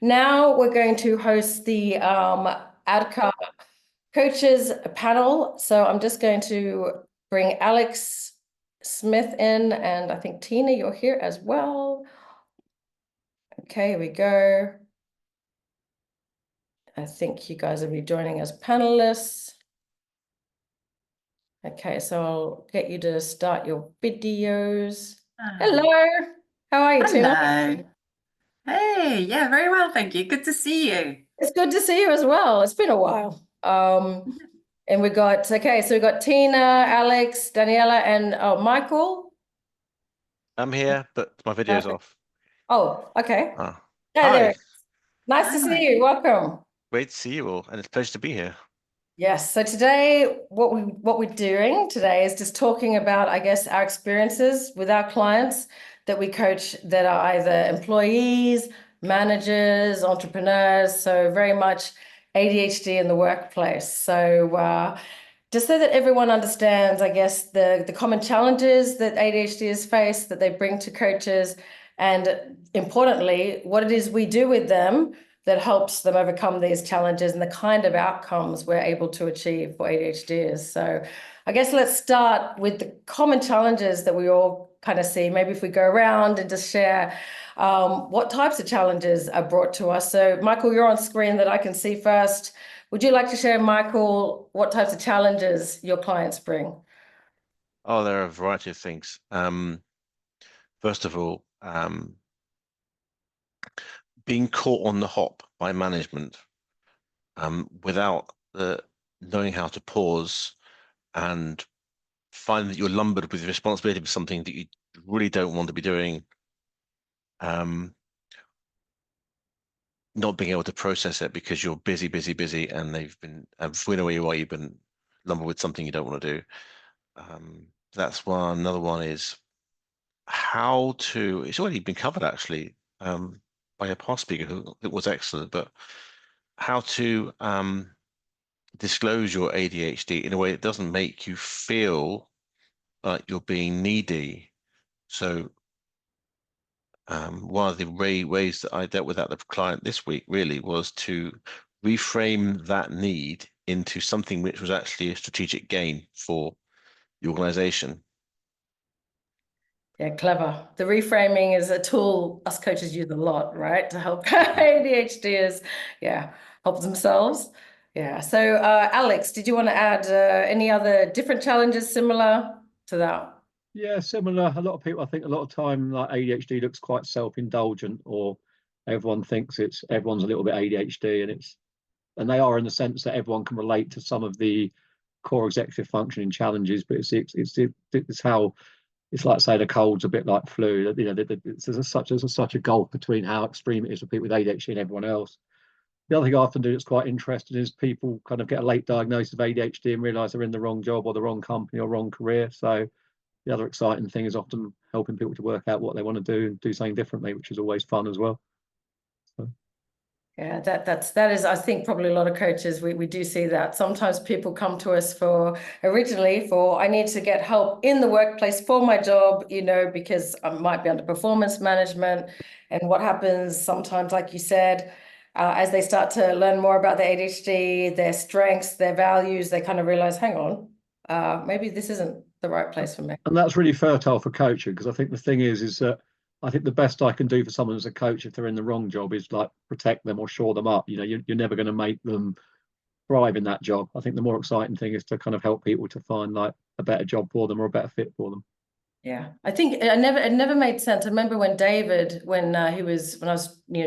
Now we're going to host the ADDCA coaches panel. So I'm just going to bring Alex Smith in, and I think Tina, you're here as well. Okay, here we go. I think you guys will be joining as panelists. Okay, so I'll get you to start your videos. Hello, how are you, Tina? Hello. Hey, yeah, very well, thank you. Good to see you. It's good to see you as well. It's been a while. And we got, okay, so we got Tina, Alex, Daniela, and Michael. I'm here, but my video's off. Oh, okay. Ah. Yeah, there Hi, it is. Nice to see you. Welcome. great to see you all, and it's a pleasure to be here. Yes. So today, what we're doing today is just talking about, I guess, our experiences with our clients that we coach that are either employees, managers, entrepreneurs. So very much ADHD in the workplace. So just so that everyone understands, I guess, the common challenges that ADHDers face that they bring to coaches, and importantly, what it is we do with them that helps them overcome these challenges and the kind of outcomes we're able to achieve for ADHDers. So I guess let's start with the common challenges that we all kind of see. Maybe if we go around and just share what types of challenges are brought to us. So Michael, you're on screen that I can see first. Would you like to share, Michael, what types of challenges your clients bring? Oh, there are a variety of things. First of all, being caught on the hop by management without knowing how to pause and find that you're lumbered with the responsibility for something that you really don't want to be doing. Not being able to process it because you're busy, and they've been, before you know where you are, you've been lumbered with something you don't want to do. That's one. Another one is how to, it's already been covered actually by a past speaker who it was excellent, but how to disclose your ADHD in a way that doesn't make you feel like you're being needy. So one of the ways that I dealt with that the client this week really was to reframe that need into something which was actually a strategic gain for the organization. Yeah, clever. The reframing is a tool us coaches use a lot, right? To help ADHDers, help themselves. Yeah. So, Alex, did you want to add any other different challenges similar to that? Yeah, similar. A lot of people, I think, a lot of time, like ADHD looks quite self-indulgent, or everyone thinks everyone's a little bit ADHD, and they are in the sense that everyone can relate to some of the core executive functioning challenges. But it's how it's like, say, the cold's a bit like flu. You know, there's such a gulf between how extreme it is for people with ADHD and everyone else. The other thing I often do that's quite interesting is people kind of get a late diagnosis of ADHD and realize they're in the wrong job or the wrong company or wrong career. So the other exciting thing is often helping people to work out what they want to do and do something differently, which is always fun as well. So. Yeah, that is, I think probably a lot of coaches, we do see that. Sometimes people come to us originally for, I need to get help in the workplace for my job, because I might be under performance management. And what happens sometimes, like you said, as they start to learn more about their ADHD, their strengths, their values, they kind of realize, hang on, maybe this isn't the right place for me. And that's really fertile for coaching, because I think the thing is that I think the best I can do for someone as a coach if they're in the wrong job is like protect them or shore them up. You're never going to make them thrive in that job. I think the more exciting thing is to kind of help people to find like a better job for them or a better fit for them. Yeah, I think it never made sense. I remember when David, when I was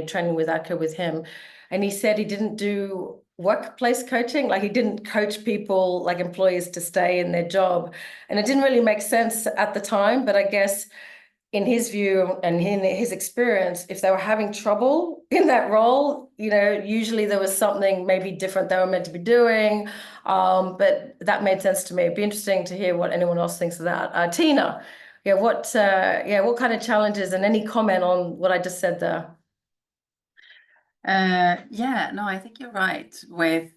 training with ADDCA with him, and he said he didn't do workplace coaching, like he didn't coach people like employees to stay in their job, and it didn't really make sense at the time. But I guess in his view and in his experience, if they were having trouble in that role, usually there was something maybe different they were meant to be doing. But that made sense to me. It'd be interesting to hear what anyone else thinks of that. Tina, what kind of challenges, and any comment on what I just said there? No, I think you're right with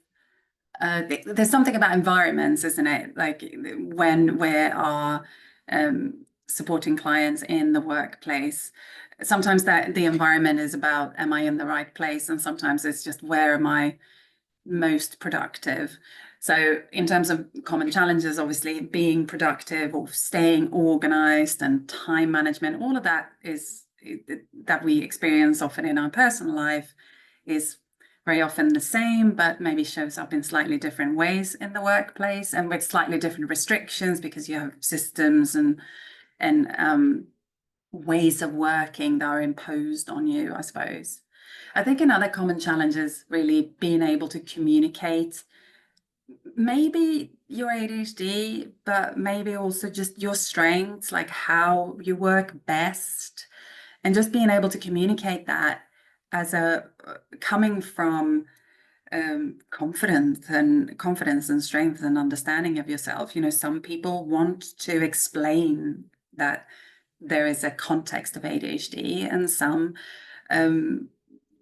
there's something about environments, isn't it? Like when we are supporting clients in the workplace, sometimes that the environment is about, am I in the right place? And sometimes it's just, where am I most productive? So in terms of common challenges, obviously being productive or staying organized and time management, all of that is that we experience often in our personal life is very often the same, but maybe shows up in slightly different ways in the workplace and with slightly different restrictions, because you have systems and ways of working that are imposed on you, I suppose. I think another common challenge is really being able to communicate maybe your ADHD, but maybe also just your strengths, like how you work best, and just being able to communicate that as a coming from confidence and strength and understanding of yourself. You know, some people want to explain that there is a context of ADHD, and some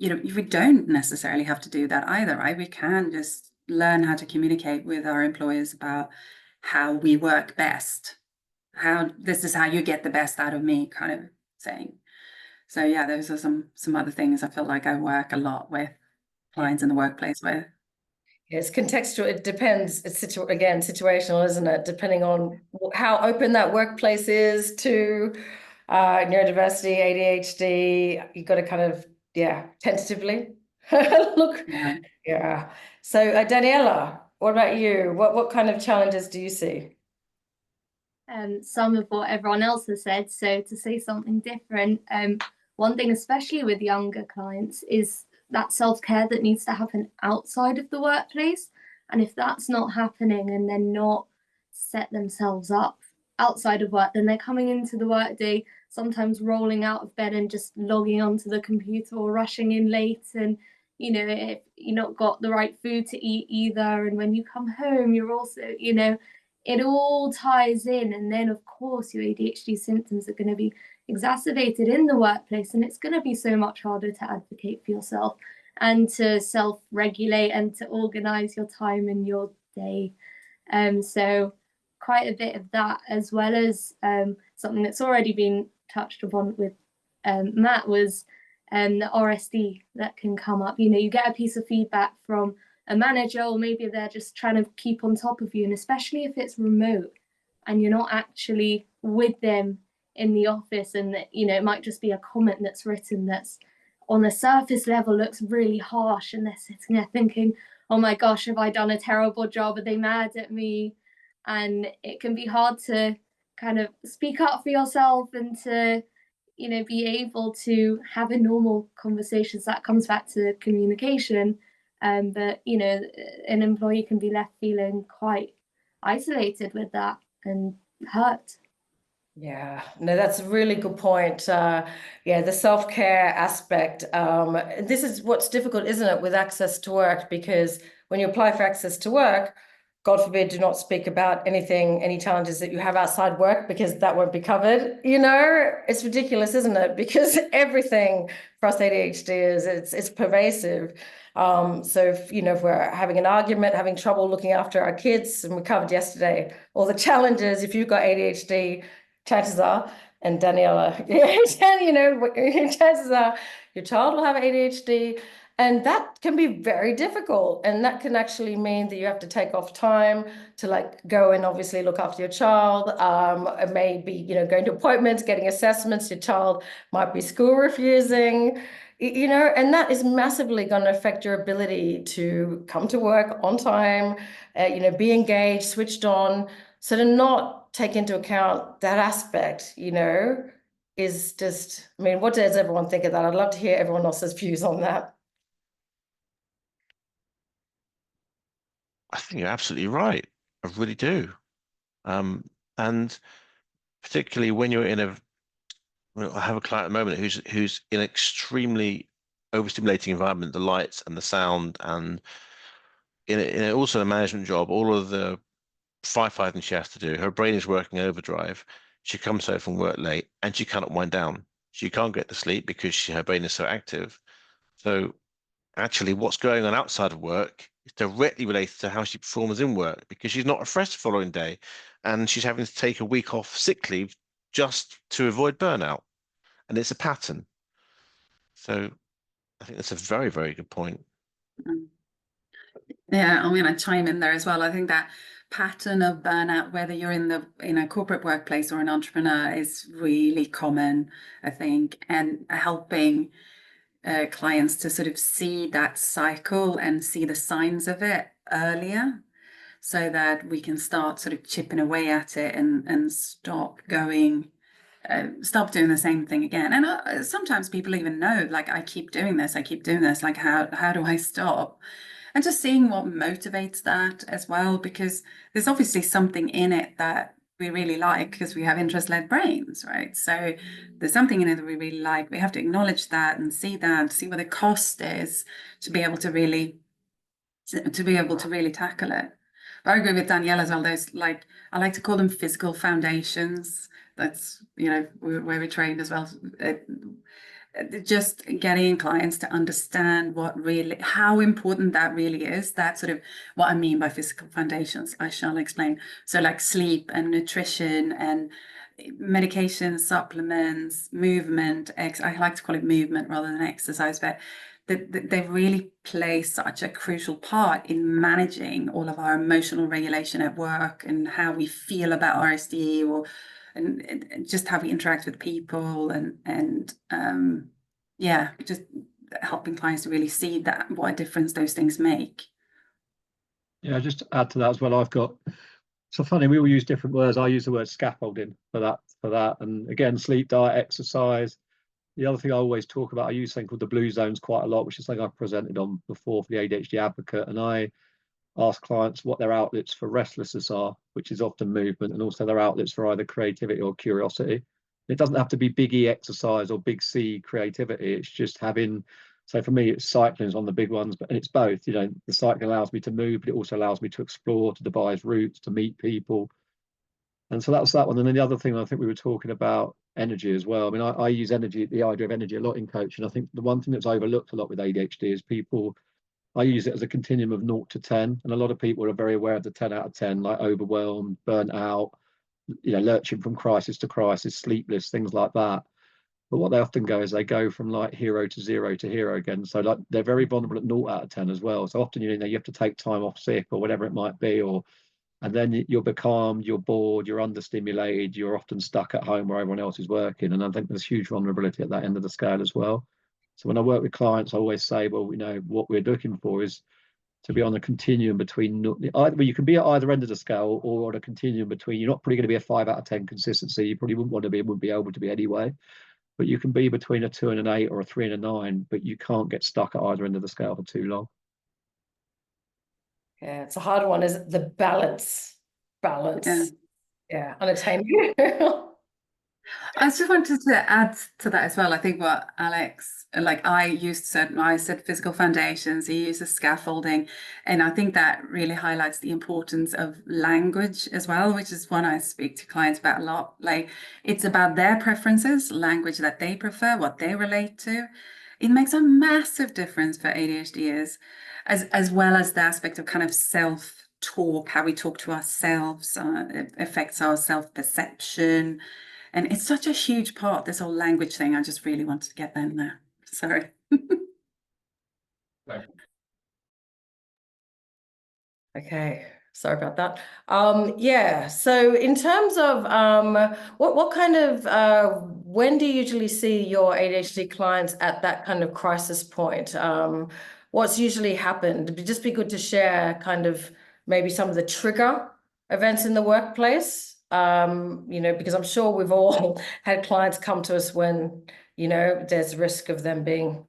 you know, we don't necessarily have to do that either, right? We can just learn how to communicate with our employers about how we work best, how this is how you get the best out of me, kind of saying. So yeah, those are some other things I feel like I work a lot with clients in the workplace with. It's contextual. It depends. It's again situational, isn't it? Depending on how open that workplace is to neurodiversity, ADHD, you got to kind of tentatively look. Yeah. So Daniela, what about you? What kind of challenges do you see? Some of what everyone else has said. So to say something different, one thing, especially with younger clients, is that self-care that needs to happen outside of the workplace. And if that's not happening and they're not set themselves up outside of work, then they're coming into the workday, sometimes rolling out of bed and just logging onto the computer or rushing in late. And, you know, if you're not got the right food to eat either. And when you come home, you're also, you know, it all ties in. And then, of course, your ADHD symptoms are going to be exacerbated in the workplace, and it's going to be so much harder to advocate for yourself and to self-regulate and to organize your time and your day. So quite a bit of that, as well as something that's already been touched upon with Matt, was the RSD that can come up. You know, you get a piece of feedback from a manager, or maybe they're just trying to keep on top of you, and especially if it's remote and you're not actually with them in the office, and that, you know, it might just be a comment that's written that's on the surface level looks really harsh, and they're sitting there thinking, oh my gosh, have I done a terrible job? Are they mad at me? And it can be hard to kind of speak up for yourself and to, you know, be able to have a normal conversation. So that comes back to communication. But, you know, an employee can be left feeling quite isolated with that and hurt. Yeah, no, that's a really good point. The self-care aspect. This is what's difficult, isn't it, with access to work? Because when you apply for access to work, God forbid, do not speak about any challenges that you have outside work, because that won't be covered. You know, it's ridiculous, isn't it? Because everything for us ADHD it's pervasive. So if we're having an argument, having trouble looking after our kids, and we covered yesterday all the challenges, if you've got ADHD, chances are, and Daniela, chances are your child will have ADHD, and that can be very difficult. And that can actually mean that you have to take off time to go and obviously look after your child. It may be, going to appointments, getting assessments. Your child might be school refusing, and that is massively going to affect your ability to come to work on time, be engaged, switched on. So to not take into account that aspect, is just, what does everyone think of that? I'd love to hear everyone else's views on that. I think you're absolutely right. I really do. And particularly when you're I have a client at the moment who's in an extremely overstimulating environment, the lights and the sound, and in also a management job, all of the firefighting she has to do, her brain is working overdrive. She comes home from work late and she cannot wind down. She can't get to sleep because her brain is so active. So actually what's going on outside of work is directly related to how she performs in work, because she's not refreshed the following day and she's having to take a week off sick leave just to avoid burnout. And it's a pattern. So I think that's a very, very good point. Yeah, I'm going to chime in there as well. I think that pattern of burnout, whether you're in a corporate workplace or an entrepreneur, is really common, I think, and helping clients to sort of see that cycle and see the signs of it earlier, so that we can start sort of chipping away at it and stop doing the same thing again. And sometimes people even know, like, I keep doing this, like, how do I stop? And just seeing what motivates that as well, because there's obviously something in it that we really like, because we have interest-led brains, right? So there's something in it that we really like. We have to acknowledge that and see what the cost is to be able to really tackle it. But I agree with Danielle as well. There's, like, I like to call them physical foundations. That's, where we trained as well. Just getting clients to understand how important that really is. That's sort of what I mean by physical foundations. I shall explain. So, like, sleep and nutrition and medication, supplements, movement. I like to call it movement rather than exercise, but they really play such a crucial part in managing all of our emotional regulation at work and how we feel about RSD, and just how we interact with people, and just helping clients to really see that what a difference those things make. Yeah, just to add to that as well, I've got, so funny, we all use different words. I use the word scaffolding for that. And again, sleep, diet, exercise. The other thing I always talk about, I use something called the blue zones quite a lot, which is something I've presented on before for the ADHD Advocate. And I ask clients what their outlets for restlessness are, which is often movement, and also their outlets for either creativity or curiosity. It doesn't have to be big E exercise or big C creativity. It's just having, so for me, it's cycling is one of the big ones, and it's both. The cycling allows me to move, but it also allows me to explore, to devise routes, to meet people. And so that's that one. And then the other thing, I think we were talking about energy as well. I mean, I use energy, the idea of energy, a lot in coaching. I think the one thing that's overlooked a lot with ADHD is I use it as a continuum of 0 to 10. And a lot of people are very aware of the 10 out of 10, like overwhelmed, burnt out, lurching from crisis to crisis, sleepless, things like that. But what they often go is they go from like hero to 0 to hero again. So like they're very vulnerable at 0 out of 10 as well. So often, you have to take time off sick or whatever it might be, and then you're becalmed, you're bored, you're understimulated, you're often stuck at home where everyone else is working. And I think there's huge vulnerability at that end of the scale as well. So when I work with clients, I always say, well, what we're looking for is to be on a continuum between either, you can be at either end of the scale, or on a continuum between, you're not probably going to be a 5 out of 10 consistency. You probably wouldn't be able to be anyway. But you can be between a 2 and an 8 or a 3 and a 9, but you can't get stuck at either end of the scale for too long. Yeah, it's a hard one, is the balance. Yeah, unattainable. I just wanted to add to that as well. I think what Alex, like, I said physical foundations, he uses scaffolding. And I think that really highlights the importance of language as well, which is one I speak to clients about a lot. Like, it's about their preferences, language that they prefer, what they relate to. It makes a massive difference for ADHDers, as well as the aspect of kind of self-talk, how we talk to ourselves, it affects our self-perception. And it's such a huge part, this whole language thing. I just really wanted to get that in there. Sorry. Okay, sorry about that. Yeah, so in terms of what kind of when do you usually see your ADHD clients at that kind of crisis point? What's usually happened? It'd just be good to share kind of maybe some of the trigger events in the workplace. Because I'm sure we've all had clients come to us when, there's risk of them being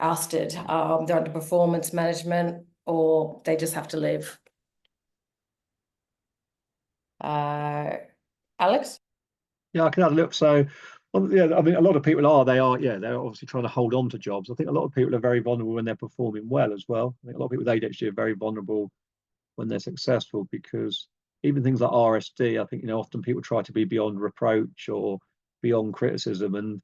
ousted, they're under performance management, or they just have to leave. Alex? Yeah, I can have a look. So, yeah, I mean, a lot of people they're obviously trying to hold on to jobs. I think a lot of people are very vulnerable when they're performing well as well. I think a lot of people with ADHD are very vulnerable when they're successful, because even things like RSD, I think, often people try to be beyond reproach or beyond criticism. And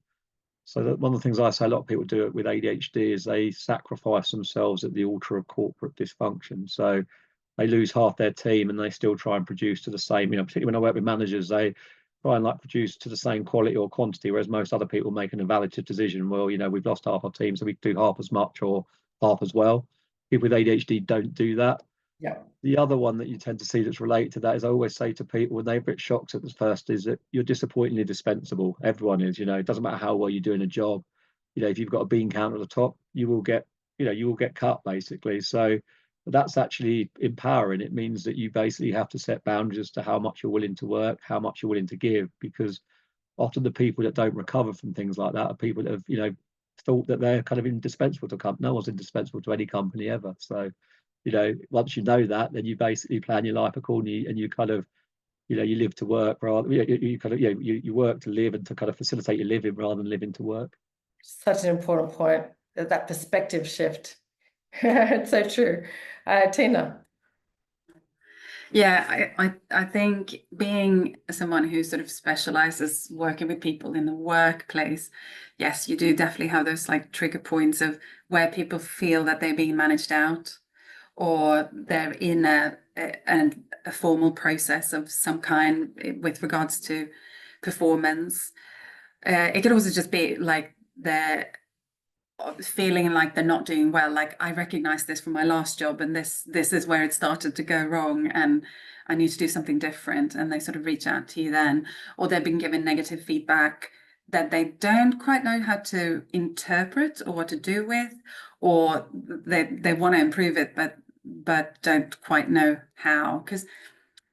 so that one of the things I say a lot of people do with ADHD is they sacrifice themselves at the altar of corporate dysfunction. So they lose half their team and they still try and produce to the same, particularly when I work with managers, they try and like produce to the same quality or quantity, whereas most other people make an evaluative decision. Well, you know, we've lost half our team, so we do half as much or half as well. People with ADHD don't do that. Yeah. The other one that you tend to see that's related to that is I always say to people when they're a bit shocked at the first is that you're disappointingly dispensable. Everyone is, you know, it doesn't matter how well you're doing a job. You know, if you've got a bean counter at the top, you will get, you know, you will get cut basically. So that's actually empowering. It means that you basically have to set boundaries as to how much you're willing to work, how much you're willing to give, because often the people that don't recover from things like that are people that have, you know, thought that they're kind of indispensable to company. No one's indispensable to any company ever. So, you know, once you know that, then you basically plan your life accordingly, and you kind of, you know, you live to work rather, you kind of, you work to live and to kind of facilitate your living rather than living to work. Such an important point, that perspective shift. It's so true. Tina. Yeah, I think being someone who sort of specializes working with people in the workplace, yes, you do definitely have those like trigger points of where people feel that they're being managed out, or they're in a formal process of some kind with regards to performance. It could also just be like they're feeling like they're not doing well. Like, I recognize this from my last job, and this is where it started to go wrong, and I need to do something different. And they sort of reach out to you then, or they've been given negative feedback that they don't quite know how to interpret or what to do with, or they want to improve it, but don't quite know how. Because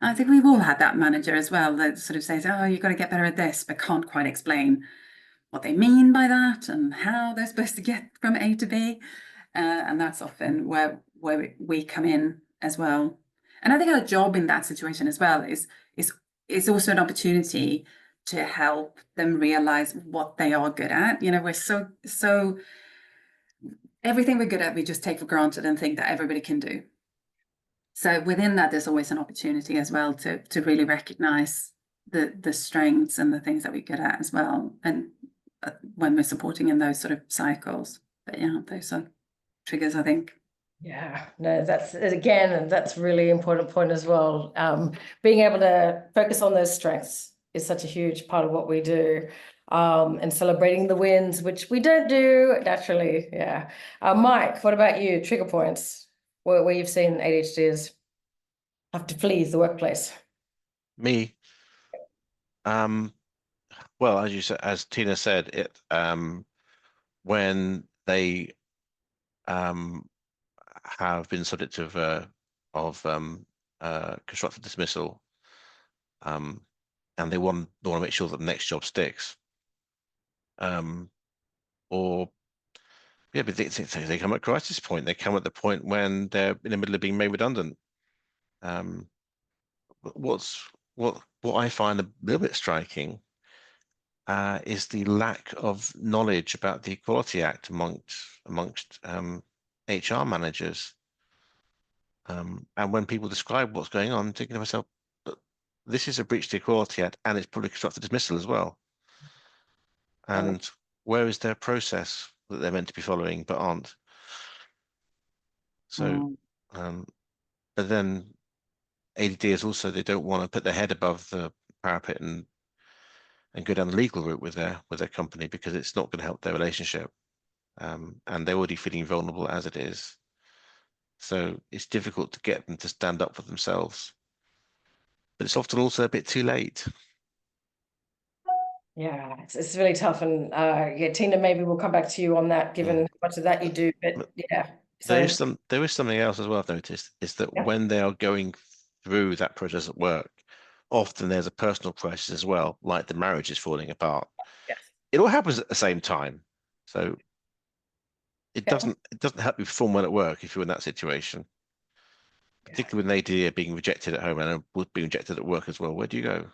I think we've all had that manager as well that sort of says, oh, you've got to get better at this, but can't quite explain what they mean by that and how they're supposed to get from A to B. And that's often where we come in as well. And I think our job in that situation as well is also an opportunity to help them realize what they are good at. You know, we're so everything we're good at, we just take for granted and think that everybody can do. So within that, there's always an opportunity as well to really recognize the strengths and the things that we're good at as well. And when we're supporting in those sort of cycles. But yeah, those are triggers, I think. Yeah, no, that's really important point as well. Being able to focus on those strengths is such a huge part of what we do. And celebrating the wins, which we don't do naturally. Yeah. Mike, what about you? Trigger points where you've seen ADHDers have to flee the workplace? Me. Well, as you said, as Tina said, it when they have been subject of constructive dismissal, and they want to make sure that the next job sticks, or yeah, but they come at crisis point. They come at the point when they're in the middle of being made redundant. What I find a little bit striking is the lack of knowledge about the Equality Act amongst HR managers. And when people describe what's going on, I'm thinking to myself, but this is a breach of the Equality Act, and it's probably constructive dismissal as well. And where is their process that they're meant to be following but aren't? So, but then ADD is also, they don't want to put their head above the parapet and go down the legal route with their company, because it's not going to help their relationship. And they're already feeling vulnerable as it is. So it's difficult to get them to stand up for themselves. But it's often also a bit too late. Yeah, it's really tough. And yeah, Tina, maybe we'll come back to you on that, given how much of that you do. But yeah. There is something else as well I've noticed, is that when they are going through that process at work, often there's a personal crisis as well, like the marriage is falling apart. Yes. It all happens at the same time. So it doesn't help you perform well at work if you're in that situation. Particularly with an ADD being rejected at home and being rejected at work as well. Where do you go?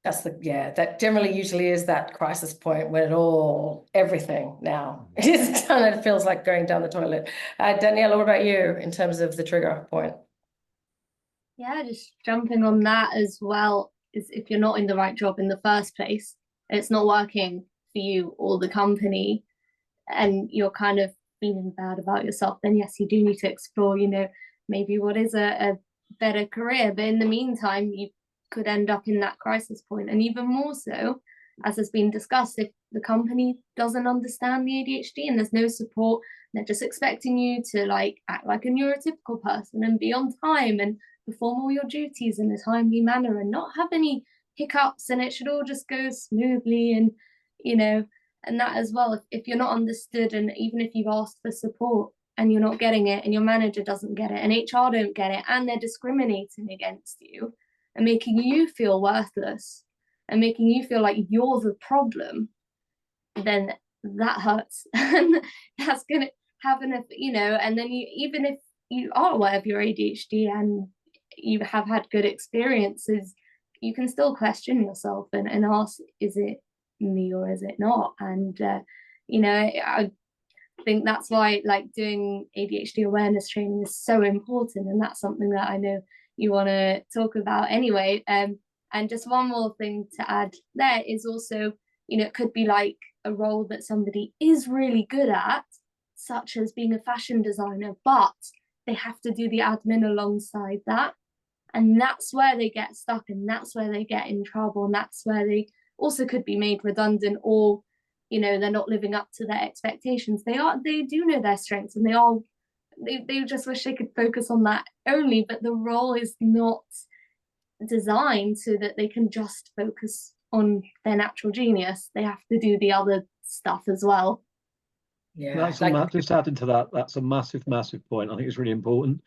That generally usually is that crisis point when everything now is done. It feels like going down the toilet. Daniela, what about you in terms of the trigger point? Yeah, just jumping on that as well, is if you're not in the right job in the first place, it's not working for you or the company, and you're kind of feeling bad about yourself, then yes, you do need to explore, maybe what is a better career. But in the meantime, could end up in that crisis point. And even more so, as has been discussed, if the company doesn't understand the ADHD and there's no support, they're just expecting you to like act like a neurotypical person and be on time and perform all your duties in a timely manner and not have any hiccups, and it should all just go smoothly. And and that as well, if you're not understood, and even if you've asked for support and you're not getting it, and your manager doesn't get it, and HR don't get it, and they're discriminating against you and making you feel worthless and making you feel like you're the problem, then that hurts. And that's gonna have an, and then even if you are aware of your ADHD and you have had good experiences, you can still question yourself and ask, is it me or is it not? And I think that's why like doing ADHD awareness training is so important, and that's something that I know you want to talk about anyway. And just one more thing to add there is also, it could be like a role that somebody is really good at, such as being a fashion designer, but they have to do the admin alongside that. And that's where they get stuck, and that's where they get in trouble, and that's where they also could be made redundant, or they're not living up to their expectations. They do know their strengths, and they just wish they could focus on that only, but the role is not designed so that they can just focus on their natural genius. They have to do the other stuff as well. Yeah, just adding to that, that's a massive point. I think it's really important.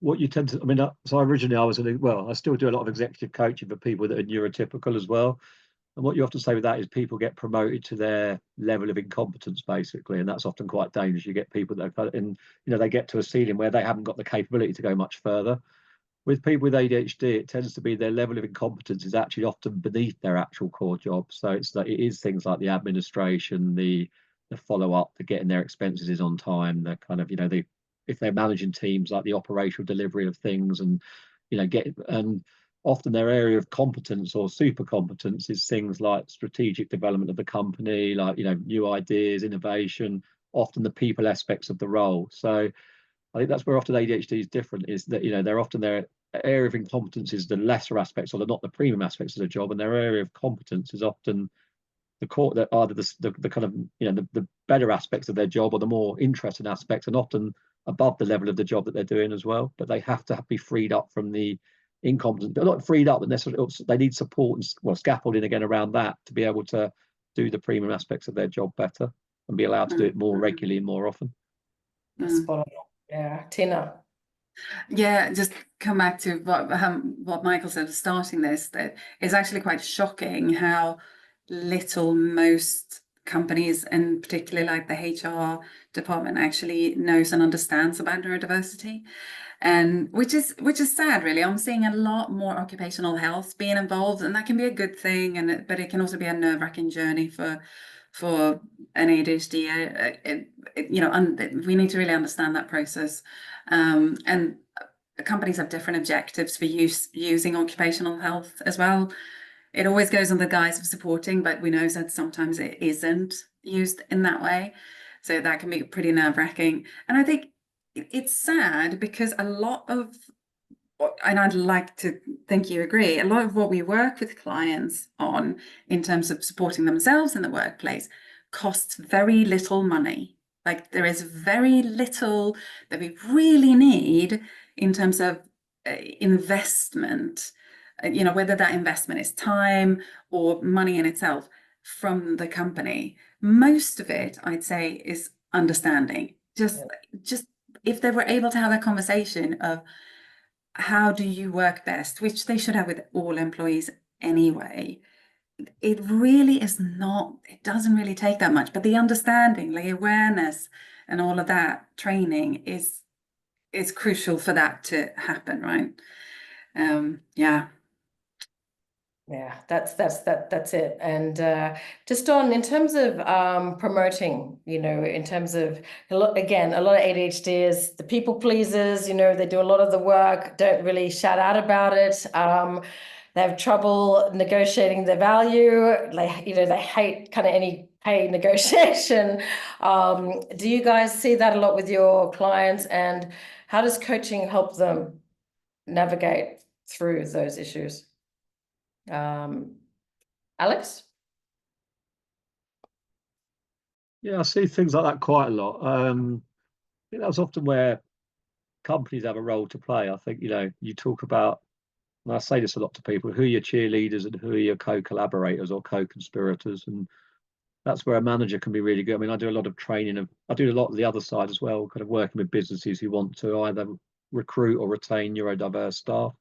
What you tend to, so originally I still do a lot of executive coaching for people that are neurotypical as well. And what you often say with that is people get promoted to their level of incompetence, basically, and that's often quite dangerous. You get people that are they get to a ceiling where they haven't got the capability to go much further. With people with ADHD, it tends to be their level of incompetence is actually often beneath their actual core job. So it is things like the administration, the follow-up, the getting their expenses on time, the kind of, if they're managing teams, like the operational delivery of things, and and often their area of competence or super competence is things like strategic development of the company, like new ideas, innovation, often the people aspects of the role. So I think that's where often ADHD is different, is that they're often their area of incompetence is the lesser aspects, or they're not the premium aspects of the job, and their area of competence is often the core, that either the kind of the better aspects of their job, or the more interesting aspects, and often above the level of the job that they're doing as well. But they have to be freed up from the incompetent. They're not freed up, but they need support and scaffolding again around that to be able to do the premium aspects of their job better and be allowed to do it more regularly and more often. Spot on. Yeah, Tina. Yeah, just come back to what Michael said starting this, that it's actually quite shocking how little most companies, and particularly like the HR department, actually knows and understands about neurodiversity, and which is sad, really. I'm seeing a lot more occupational health being involved, and that can be a good thing, but it can also be a nerve-wracking journey for an ADHD. We need to really understand that process, and companies have different objectives for using occupational health as well. It always goes on the guise of supporting, but we know that sometimes it isn't used in that way. So that can be pretty nerve-wracking. And I think it's sad because a lot of, and I'd like to think you agree, a lot of what we work with clients on in terms of supporting themselves in the workplace costs very little money. Like there is very little that we really need in terms of investment, whether that investment is time or money in itself from the company. Most of it, I'd say, is understanding. Just if they were able to have a conversation of how do you work best, which they should have with all employees anyway. It really is not, it doesn't really take that much, but the understanding, the awareness and all of that training is crucial for that to happen, right? Yeah, that's it. And just in terms of promoting, in terms of a lot of ADHD is the people pleasers, they do a lot of the work, don't really shout out about it. They have trouble negotiating their value. They hate kind of any pay negotiation. Do you guys see that a lot with your clients, and how does coaching help them navigate through those issues? Alex? Yeah, I see things like that quite a lot. I think that's often where companies have a role to play. I think, you talk about, and I say this a lot to people, who are your cheerleaders and who are your co-collaborators or co-conspirators. And that's where a manager can be really good. I mean, I do a lot of training, I do a lot of the other side as well, kind of working with businesses who want to either recruit or retain neurodiverse staff.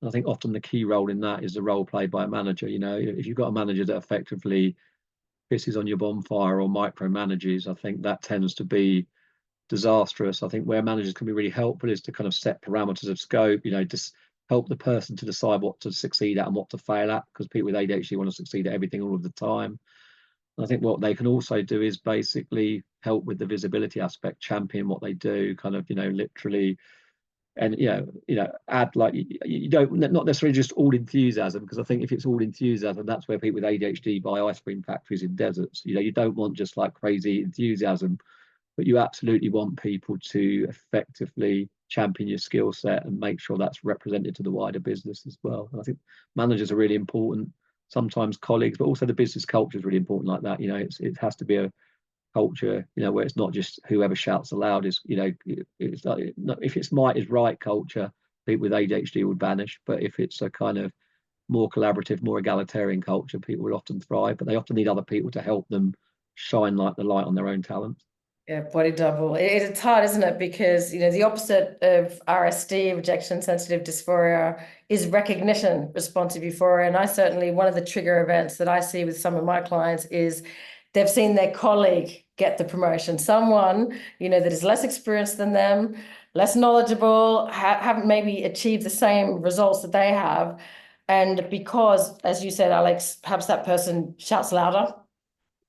And I think often the key role in that is the role played by a manager. If you've got a manager that effectively pisses on your bonfire or micromanages, I think that tends to be disastrous. I think where managers can be really helpful is to kind of set parameters of scope, just help the person to decide what to succeed at and what to fail at, because people with ADHD want to succeed at everything all of the time. And I think what they can also do is basically help with the visibility aspect, champion what they do, kind of, literally, and add, like, you don't, not necessarily just all enthusiasm, because I think if it's all enthusiasm, that's where people with ADHD buy ice cream factories in deserts. You don't want just like crazy enthusiasm, but you absolutely want people to effectively champion your skill set and make sure that's represented to the wider business as well. And I think managers are really important, sometimes colleagues, but also the business culture is really important like that. It has to be a culture, where it's not just whoever shouts the loudest. It's like, if it's might is right culture, people with ADHD would vanish. But if it's a kind of more collaborative, more egalitarian culture, people will often thrive, but they often need other people to help them shine like the light on their own talents. Yeah, body double. It's hard, isn't it? Because, the opposite of RSD, rejection sensitive dysphoria, is recognition responsive euphoria. And I certainly, one of the trigger events that I see with some of my clients is they've seen their colleague get the promotion. Someone, that is less experienced than them, less knowledgeable, haven't maybe achieved the same results that they have. And because, as you said, Alex, perhaps that person shouts louder,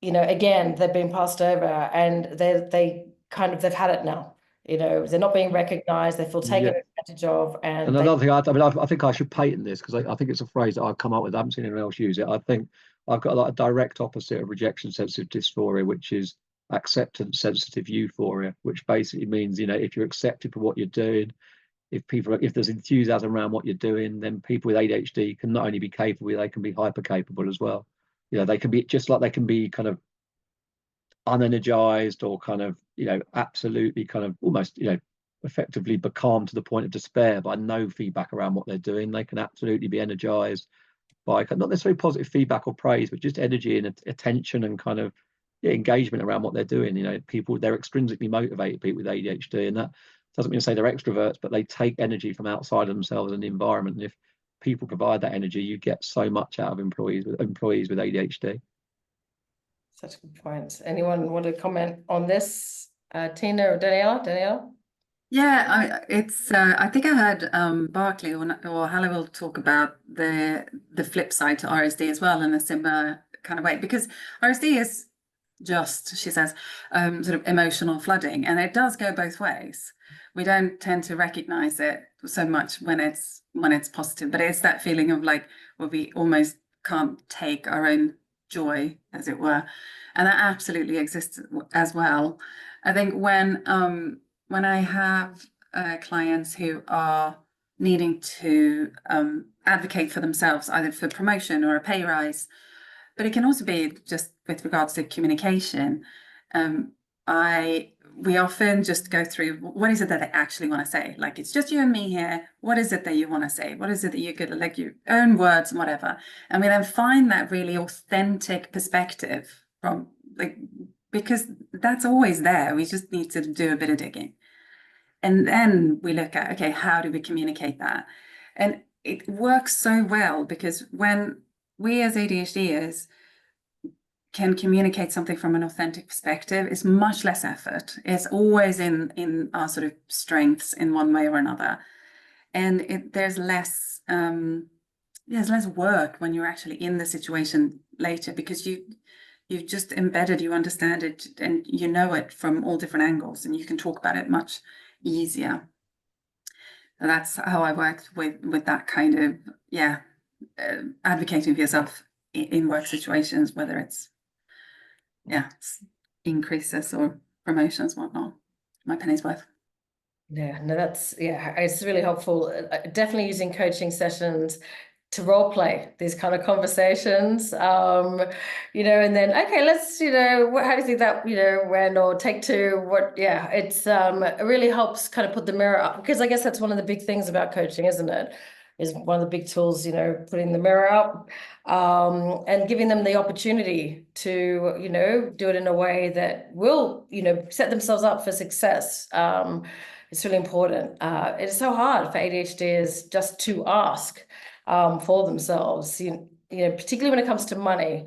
again, they've been passed over and they've had it now. They're not being recognized, they feel taken advantage of. And another thing, I think I should patent this, because I think it's a phrase that I've come up with. I haven't seen anyone else use it. I think I've got a direct opposite of rejection sensitive dysphoria, which is acceptance sensitive euphoria, which basically means, if you're accepted for what you're doing, if there's enthusiasm around what you're doing, then people with ADHD can not only be capable, they can be hyper capable as well. They can be, just like they can be kind of unenergized or kind of, absolutely kind of almost, effectively becalmed to the point of despair by no feedback around what they're doing. They can absolutely be energized by not necessarily positive feedback or praise, but just energy and attention and kind of engagement around what they're doing. They're extrinsically motivated, people with ADHD, and that doesn't mean to say they're extroverts, but they take energy from outside of themselves and the environment. And if people provide that energy, you get so much out of employees with ADHD. Such good points. Anyone want to comment on this? Tina or Danielle? Yeah, I think I heard Barclay or Halle will talk about the flip side to RSD as well in a similar kind of way, because RSD is just, she says, sort of emotional flooding, and it does go both ways. We don't tend to recognize it so much when it's positive, but it's that feeling of like, where we almost can't take our own joy, as it were, and that absolutely exists as well. I think when I have clients who are needing to advocate for themselves, either for promotion or a pay rise, but it can also be just with regards to communication. We often just go through, what is it that they actually want to say? Like, it's just you and me here. What is it that you want to say? What is it that you could, like, your own words and whatever? And we then find that really authentic perspective from, like, because that's always there. We just need to do a bit of digging. And then we look at, okay, how do we communicate that? And it works so well, because when we as ADHDers can communicate something from an authentic perspective, it's much less effort. It's always in our sort of strengths in one way or another. And there's less work when you're actually in the situation later, because you've just embedded, you understand it, and you know it from all different angles, and you can talk about it much easier. So that's how I worked with that kind of, advocating for yourself in work situations, whether it's increases or promotions, whatnot. My penny's worth. Yeah, no, it's really helpful. Definitely using coaching sessions to role play these kind of conversations, you know, and then, okay, let's, you know, how do you think that, you know, went, or take two, what, yeah, it's, it really helps kind of put the mirror up, because I guess that's one of the big things about coaching, isn't it? Is one of the big tools, you know, putting the mirror up, and giving them the opportunity to, you know, do it in a way that will, you know, set themselves up for success. It's really important. It's so hard for ADHDers just to ask for themselves, you know, particularly when it comes to money.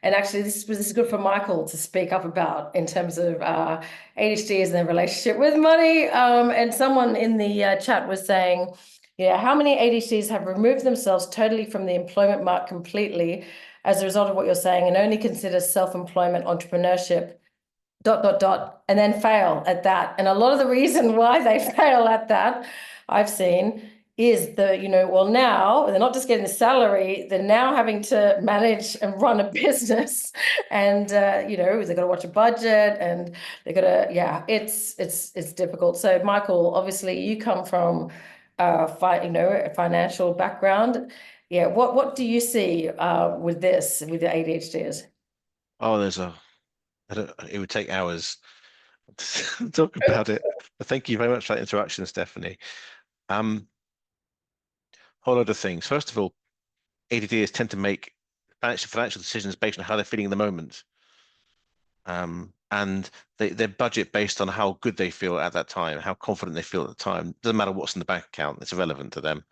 And actually, this is good for Michael to speak up about in terms of ADHDers and their relationship with money. And someone in the chat was saying, yeah, how many ADHDs have removed themselves totally from the employment market completely as a result of what you're saying, and only consider self-employment, entrepreneurship, ... and then fail at that. And a lot of the reason why they fail at that, I've seen, is you know, well, now they're not just getting the salary, they're now having to manage and run a business, and you know, they've got to watch a budget, and they've got to, yeah, it's difficult. So Michael, obviously you come from you know, a financial background. Yeah, what do you see with this, with the ADHDs? Oh, it would take hours to talk about it. But thank you very much for that interaction, Stephanie. Whole lot of things. First of all, ADDs tend to make financial decisions based on how they're feeling in the moment. And they budget based on how good they feel at that time, how confident they feel at the time. Doesn't matter what's in the bank account, it's irrelevant to them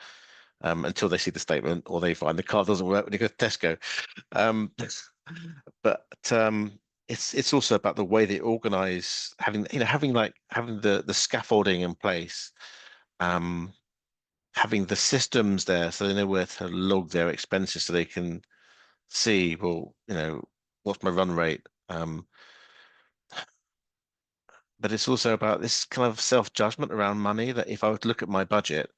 until they see the statement or they find the card doesn't work when you go to Tesco. But it's also about the way they organize, having the scaffolding in place, having the systems there so they know where to log their expenses so they can see, well, you know, what's my run rate. But it's also about this kind of self-judgment around money, that if I were to look at my budget,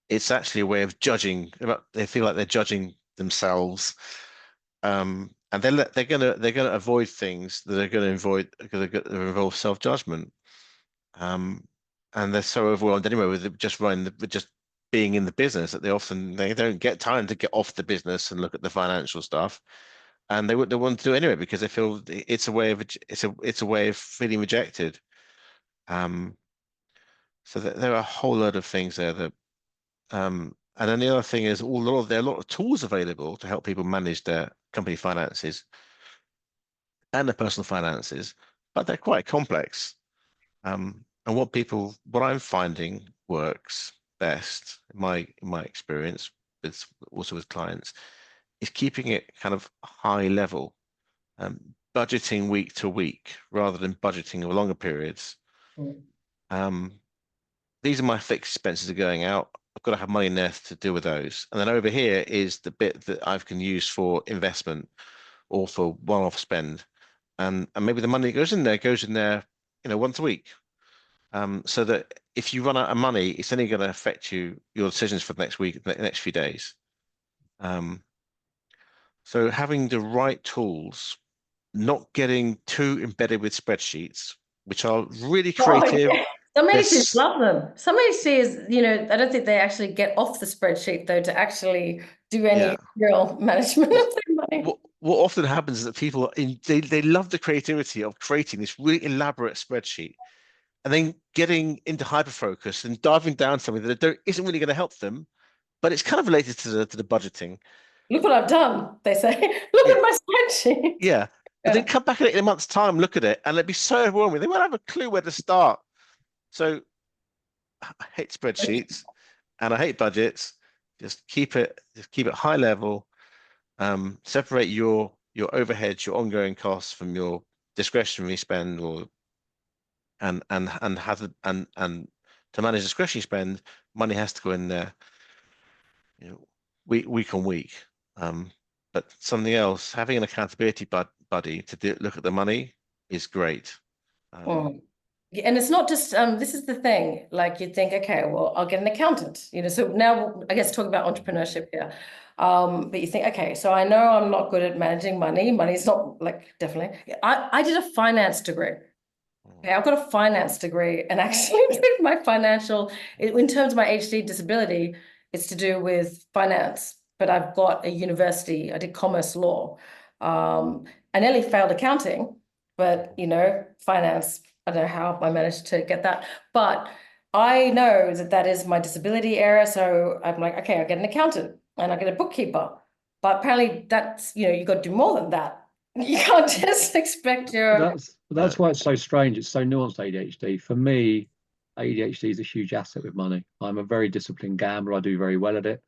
it's actually a way of judging. They feel like they're judging themselves, and they're gonna avoid things that are gonna involve self-judgment. And they're so overwhelmed anyway with just being in the business that they don't get time to get off the business and look at the financial stuff, and they want to do it anyway because they feel it's a way of feeling rejected. So there are a whole lot of things there that, and then the other thing is there are a lot of tools available to help people manage their company finances and their personal finances, but they're quite complex. And what I'm finding works best in my experience, also with clients, is keeping it kind of high level, budgeting week to week rather than budgeting over longer periods. These are my fixed expenses are going out. I've got to have money in there to deal with those. And then over here is the bit that I can use for investment or for one-off spend. And maybe the money that goes in there, you know, once a week. So that if you run out of money, it's only going to affect your decisions for the next week, the next few days. So having the right tools, not getting too embedded with spreadsheets, which are really creative. Oh, yeah. Some ADCs love them. Some ADCs, you know, I don't think they actually get off the spreadsheet though to actually do any real management of their money. What often happens is that people they love the creativity of creating this really elaborate spreadsheet, and then getting into hyperfocus and diving down something that isn't really going to help them, but it's kind of related to the budgeting. Look what I've done, they say. Look at my spreadsheet. Yeah. But then come back at it in a month's time, look at it, and it'd be so overwhelming. They won't have a clue where to start. So I hate spreadsheets and I hate budgets. Just keep it high level. Separate your overheads, your ongoing costs from your discretionary spend, and to manage discretionary spend, money has to go in there, you know, week on week. But something else, having an accountability buddy to look at the money is great. Yeah, and it's not just this is the thing, like you'd think, okay, well, I'll get an accountant, you know. So now I guess talk about entrepreneurship here. But you think, okay, so I know I'm not good at managing money. Money's not, like, definitely. I did a finance degree. Okay, I've got a finance degree, and actually my financial, in terms of my HD disability, it's to do with finance. but I've got a university. I did commerce law. I nearly failed accounting, but you know, finance, I don't know how I managed to get that, but I know that that is my disability area. So I'm like, okay, I'll get an accountant and I'll get a bookkeeper. But apparently that's, you know, you got to do more than that. You can't just expect your... That's why it's so strange. It's so nuanced, ADHD. For me, ADHD is a huge asset with money. I'm a very disciplined gambler. I do very well at it.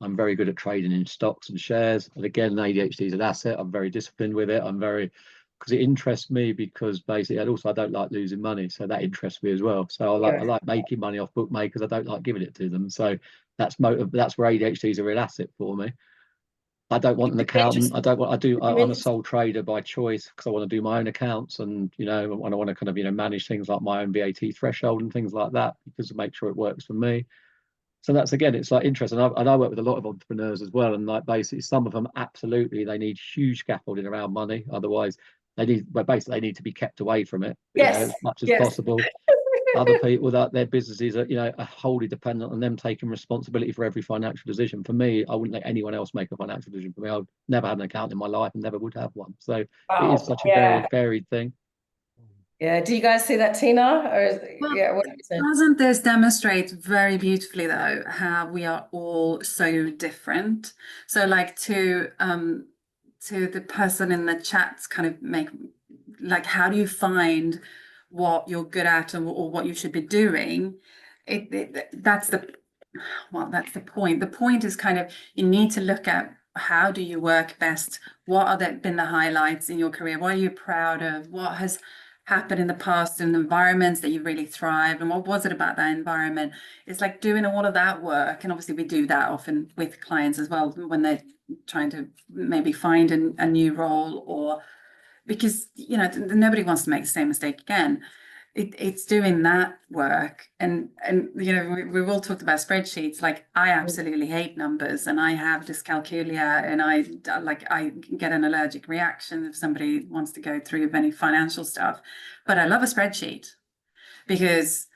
I'm very good at trading in stocks and shares. And again, ADHD is an asset. I'm very disciplined with it. Because it interests me, because basically, and also I don't like losing money. So that interests me as well. So I like making money off bookmakers. I don't like giving it to them. So that's where ADHD is a real asset for me. I don't want an accountant. I'm a sole trader by choice, because I want to do my own accounts, and you know, when I want to kind of, you know, manage things like my own VAT threshold and things like that, because to make sure it works for me. So that's, again, it's like interesting. And I work with a lot of entrepreneurs as well, and like basically some of them absolutely they need huge scaffolding around money. Otherwise, they need to be kept away from it, you know, as much as possible. Other people, that their businesses are, you know, are wholly dependent on them taking responsibility for every financial decision. For me, I wouldn't let anyone else make a financial decision for me. I've never had an account in my life and never would have one. So it is such a very varied thing. Yeah. Do you guys see that, Tina? Or Well, doesn't this demonstrate very beautifully, though, how we are all so different? So, like, to the person in the chats, kind of make, like, how do you find what you're good at, or what you should be doing? That's the point. The point is kind of, you need to look at, how do you work best? What are been the highlights in your career? What are you proud of? What has happened in the past in environments that you really thrived, and what was it about that environment? It's like doing all of that work, and obviously we do that often with clients as well when they're trying to maybe find a new role, or because, you know, nobody wants to make the same mistake again. It's doing that work, and you know, we've all talked about spreadsheets. Like, I absolutely hate numbers, and I have dyscalculia, and I get an allergic reaction if somebody wants to go through any financial stuff. But I love a spreadsheet, because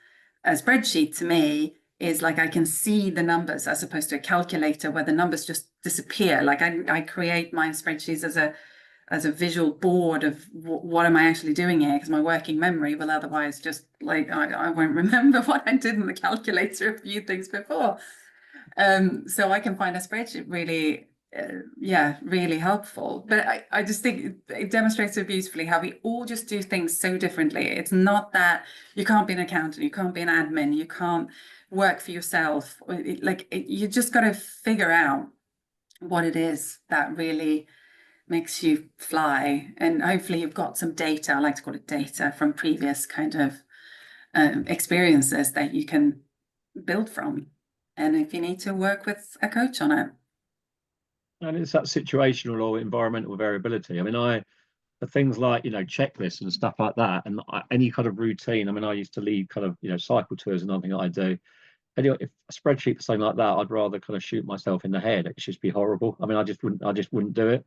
a spreadsheet to me is like, I can see the numbers, as opposed to a calculator where the numbers just disappear. Like, I create my spreadsheets as a visual board of what am I actually doing here, because my working memory will otherwise just, like, I won't remember what I did in the calculator a few things before. So I can find a spreadsheet really, really helpful. But I just think it demonstrates so beautifully how we all just do things so differently. It's not that you can't be an accountant, you can't be an admin, you can't work for yourself. You just got to figure out what it is that really makes you fly, and hopefully you've got some data, I like to call it data, from previous kind of experiences that you can build from, and if you need to work with a coach on it. And it's that situational or environmental variability. I mean, for things like, you know, checklists and stuff like that, and any kind of routine. I mean, I used to lead kind of, you know, cycle tours and nothing that I do. Anyway, if a spreadsheet for something like that, I'd rather kind of shoot myself in the head. It'd just be horrible. I mean, I just wouldn't do it.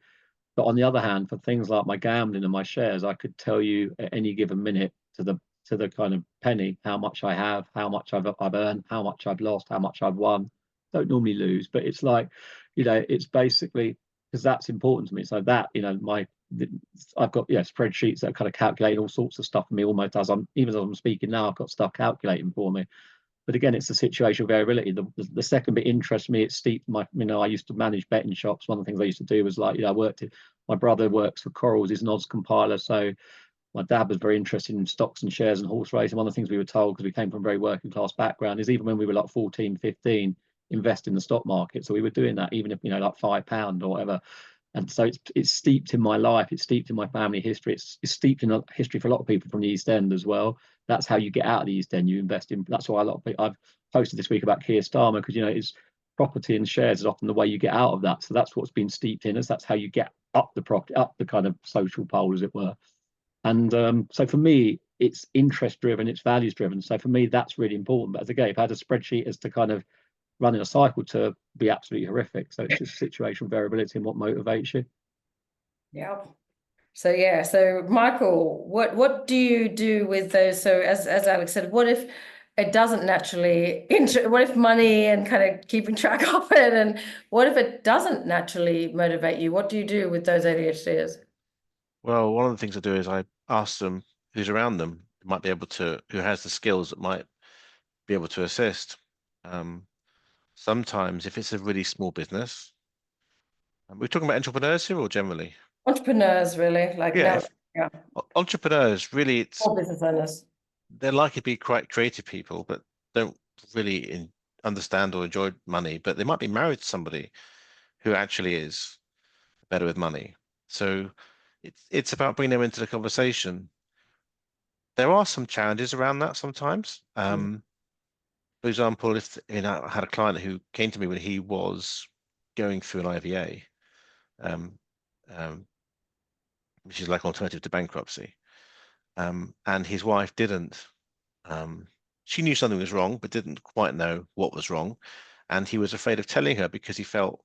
But on the other hand, for things like my gambling and my shares, I could tell you at any given minute to the kind of penny how much I have, how much I've earned, how much I've lost, how much I've won. Don't normally lose, but it's like, you know, it's basically, because that's important to me. So that, you know, I've got spreadsheets that are kind of calculating all sorts of stuff for me, almost even as I'm speaking now, I've got stuff calculating for me. But again, it's the situational variability. The second bit interests me. It's steep. I used to manage betting shops. One of the things I used to do was, like, you know, my brother works for Corals, he's an odds compiler. So my dad was very interested in stocks and shares and horse racing. One of the things we were told, because we came from a very working class background, is even when we were like 14, 15, invest in the stock market. So we were doing that, even if, you know, like £5 or whatever. And so it's steeped in my life. It's steeped in my family history. It's steeped in history for a lot of people from the East End as well. That's how you get out of the East End. You invest in. That's why a lot of people. I've posted this week about Keir Starmer, because, you know, it's property and shares is often the way you get out of that. So that's what's been steeped in us. That's how you get up the property, up the kind of social pole, as it were. And so for me, it's interest driven, it's values driven. So for me, that's really important. But as again, if I had a spreadsheet as to kind of running a cycle to be absolutely horrific. So it's just situational variability and what motivates you. Yeah. So Michael, what do you do with those? So as Alex said, what if it doesn't naturally, what if money and kind of keeping track of it, and what if it doesn't naturally motivate you? What do you do with those ADHDers? Well, one of the things I do is I ask them who's around them, who might be able to, who has the skills that might be able to assist. Sometimes if it's a really small business, we're talking about entrepreneurs here or generally? Entrepreneurs, really, like Yeah, now, yeah, entrepreneurs, really, small business owners. they're likely to be quite creative people, but don't really understand or enjoy money, but they might be married to somebody who actually is better with money. So it's about bringing them into the conversation. There are some challenges around that sometimes. For example, if I had a client who came to me when he was going through an IVA, um, um, which is like an alternative to bankruptcy, and his wife didn't. She knew something was wrong, but didn't quite know what was wrong, and he was afraid of telling her because he felt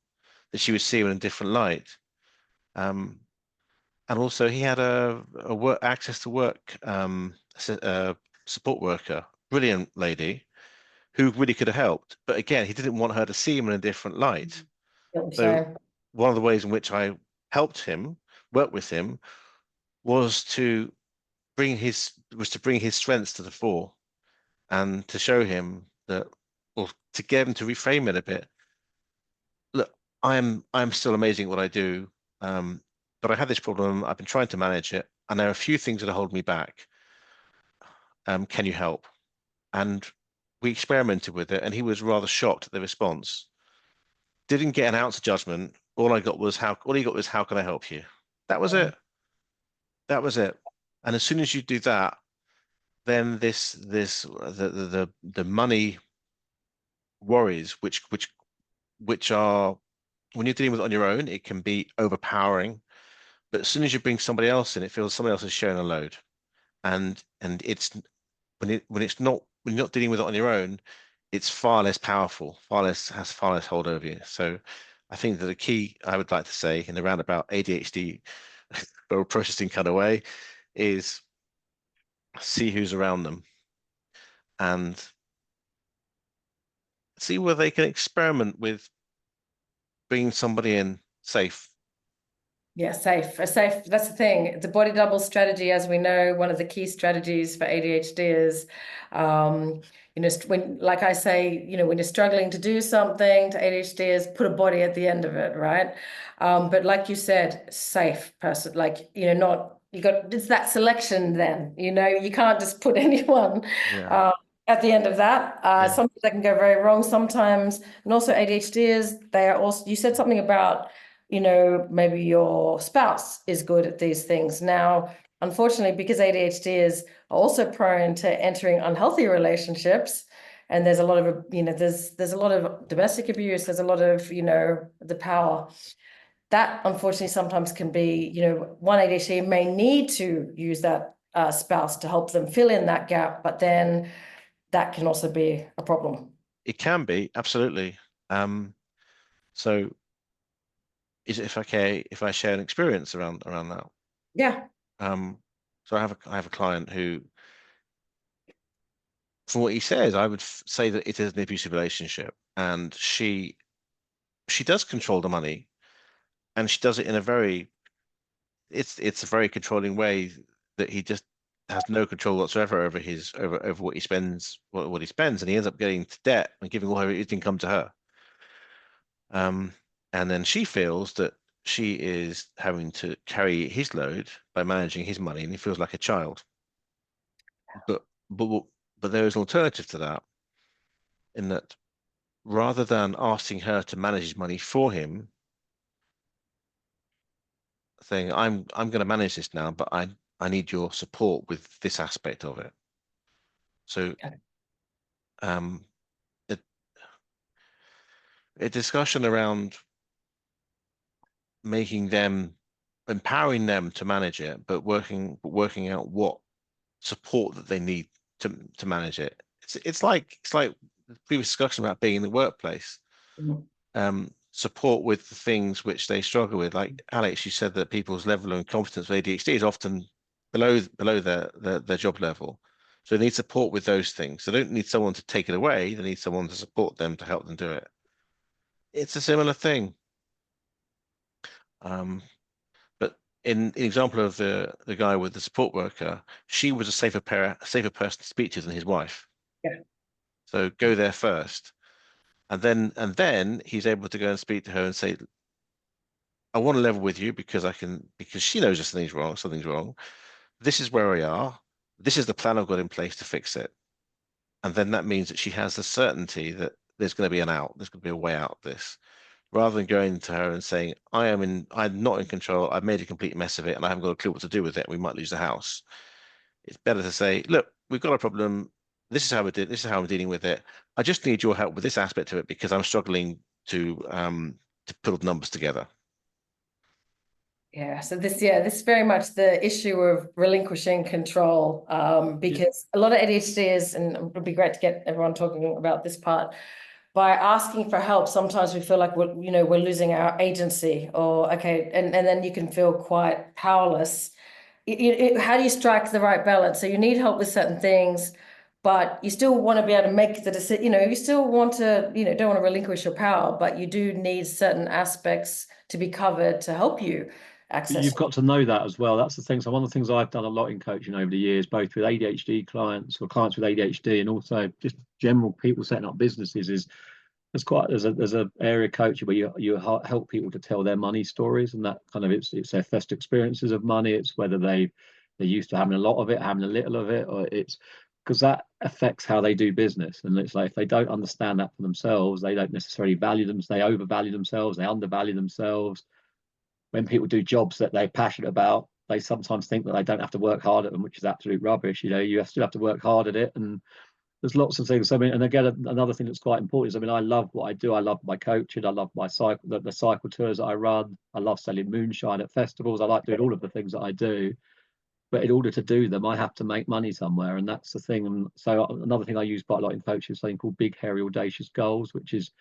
that she would see him in a different light. And also, he had a work access to work support worker, brilliant lady, who really could have helped. But again, he didn't want her to see him in a different light. So So, one of the ways in which I helped him, work with him, was to bring his strengths to the fore and to show him that, or to get him to reframe it a bit. Look, I'm still amazing at what I do, but I had this problem. I've been trying to manage it, and there are a few things that are holding me back. Can you help? And we experimented with it, and he was rather shocked at the response. Didn't get an ounce of judgment. All I got was all he got was how can I help you? That was it. That was it. And as soon as you do that, then the money worries, which are, when you're dealing with it on your own, it can be overpowering. But as soon as you bring somebody else in, it feels somebody else is sharing a load. And it's when you're not dealing with it on your own, it's far less powerful, has far less hold over you. So I think that the key I would like to say in the roundabout ADHD processing kind of way is see who's around them and see whether they can experiment with bringing somebody in safe. yeah, safe. That's the thing. The body double strategy, as we know, one of the key strategies for ADHD is, when, like I say, when you're struggling to do something to ADHD is put a body at the end of it, right? But like you said, safe person, like, it's that selection then, you can't just put anyone Yeah. at the end of that. Yeah. Sometimes that can go very wrong sometimes. And also ADHDers, they are also, you said something about, maybe your spouse is good at these things. Now, unfortunately, because ADHDers are also prone to entering unhealthy relationships, and there's a lot of, there's a lot of domestic abuse, there's a lot of, the power. That unfortunately sometimes can be, one ADHD may need to use that spouse to help them fill in that gap, but then that can also be a problem. It can be, absolutely. So is it okay if I share an experience around that? Yeah. So I have a client who, from what he says, I would say that it is an abusive relationship, and she does control the money, and she does it in a very it's a very controlling way that he just has no control whatsoever over over what he spends, what he spends, and he ends up getting into debt and giving all his income to her. And then she feels that she is having to carry his load by managing his money, and he feels like a child. But but there is an alternative to that, in that rather than asking her to manage his money for him, saying, I'm going to manage this now, but I need your support with this aspect of it. So um, a discussion around empowering them to manage it, but working out what support that they need to manage it. It's like the previous discussion about being in the workplace. Support with the things which they struggle with. Like Alex, you said that people's level of competence with ADHD is often below their job level. So they need support with those things. They don't need someone to take it away. They need someone to support them to help them do it. It's a similar thing. But in the example of the guy with the support worker, she was a safer person to speak to than his wife. Yeah. So go there first. And then he's able to go and speak to her and say, I want to level with you because she knows that something's wrong. This is where we are. This is the plan I've got in place to fix it. And then that means that she has the certainty that there's going to be an out, there's going to be a way out of this, rather than going to her and saying, I'm not in control, I've made a complete mess of it and I haven't got a clue what to do with it. We might lose the house. It's better to say, look, we've got a problem. This is how I'm dealing with it. I just need your help with this aspect of it because I'm struggling to put all the numbers together. Yeah, so this is very much the issue of relinquishing control, because a lot of ADHD and it would be great to get everyone talking about this part. By asking for help, sometimes we feel like we're losing our agency, or and then you can feel quite powerless. How do you strike the right balance? So you need help with certain things, but you still want to be able to make the decision. You still want to, don't want to relinquish your power, but you do need certain aspects to be covered to help you access. You've got to know that as well. That's the thing. So one of the things I've done a lot in coaching over the years, both with ADHD clients or clients with ADHD, and also just general people setting up businesses, is there's a area of coaching where you help people to tell their money stories, and that kind of it's their first experiences of money. It's whether they're used to having a lot of it, having a little of it, or it's because that affects how they do business. And it's like if they don't understand that for themselves, they don't necessarily value them. They overvalue themselves. They undervalue themselves. When people do jobs that they're passionate about, they sometimes think that they don't have to work hard at them, which is absolute rubbish. You still have to work hard at it, and there's lots of things. I mean, and again, another thing that's quite important is, I mean, I love what I do. I love my coaching. I love my the cycle tours that I run. I love selling moonshine at festivals. I like doing all of the things that I do. But in order to do them, I have to make money somewhere, and that's the thing. And so another thing I use quite a lot in coaching is something called big, hairy, audacious goals, which is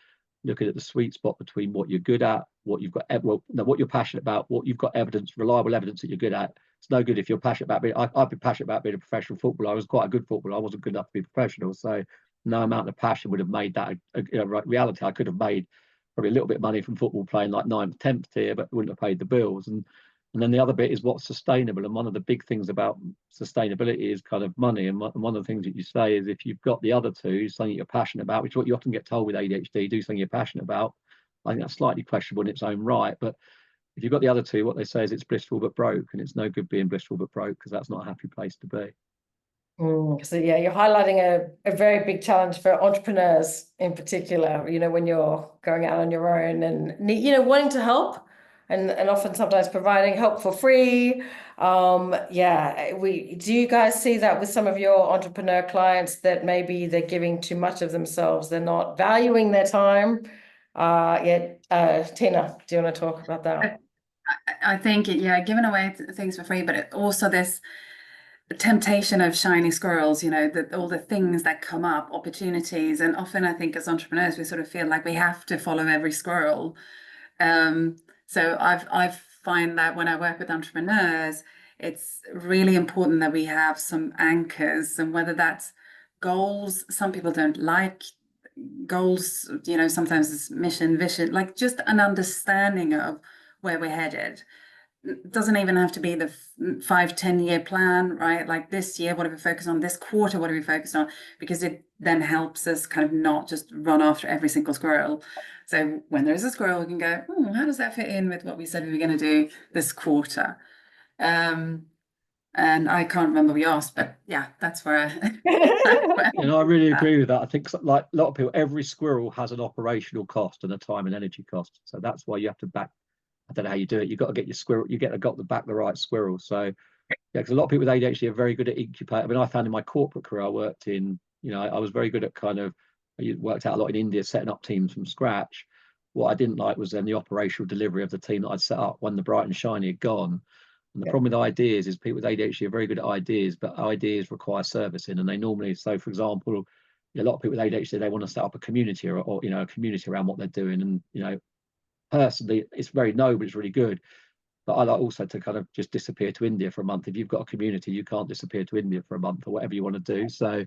looking at the sweet spot between what you're good at, what you've got, what you're passionate about, what you've got reliable evidence that you're good at. It's no good if you're passionate about being. I've been passionate about being a professional footballer. I was quite a good footballer. I wasn't good enough to be professional. So no amount of passion would have made that reality. I could have made probably a little bit of money from football playing like 9th, 10th tier, but wouldn't have paid the bills. And then the other bit is what's sustainable. And one of the big things about sustainability is kind of money. And one of the things that you say is if you've got the other two, something you're passionate about, which is what you often get told with ADHD, do something you're passionate about. I think that's slightly questionable in its own right. But if you've got the other two, what they say is it's blissful but broke. And it's no good being blissful but broke, because that's not a happy place to be. So yeah, you're highlighting a very big challenge for entrepreneurs in particular, when you're going out on your own and, wanting to help. And often sometimes providing help for free. Do you guys see that with some of your entrepreneur clients, that maybe they're giving too much of themselves? They're not valuing their time. Tina, do you want to talk about that? I think, giving away things for free, but also this temptation of shiny squirrels, all the things that come up, opportunities. And often I think as entrepreneurs, we sort of feel like we have to follow every squirrel. So I find that when I work with entrepreneurs, it's really important that we have some anchors, and whether that's goals. Some people don't like goals, sometimes it's mission, vision, like just an understanding of where we're headed. It doesn't even have to be the 5-10 year plan, right? Like this year, what do we focus on? This quarter, what do we focus on? Because it then helps us kind of not just run after every single squirrel. So when there's a squirrel, we can go, how does that fit in with what we said we were going to do this quarter? And I can't remember what you asked, but yeah, that's where. And I really agree with that. I think like a lot of people, every squirrel has an operational cost and a time and energy cost. So that's why you have to back. I don't know how you do it. You've got to get your squirrel. Got to back the right squirrel. So yeah, because a lot of people with ADHD are very good at incubating. I mean, I found in my corporate career, I worked in. I was very good at I worked out a lot in India, setting up teams from scratch. What I didn't like was then the operational delivery of the team that I'd set up when the bright and shiny had gone. And the problem with ideas is people with ADHD are very good at ideas, but ideas require servicing. And they normally, so for example, a lot of people with ADHD, they want to set up a community or a community around what they're doing. And, personally, it's very noble, it's really good. But I like also to kind of just disappear to India for a month. If you've got a community, you can't disappear to India for a month or whatever you want to do. So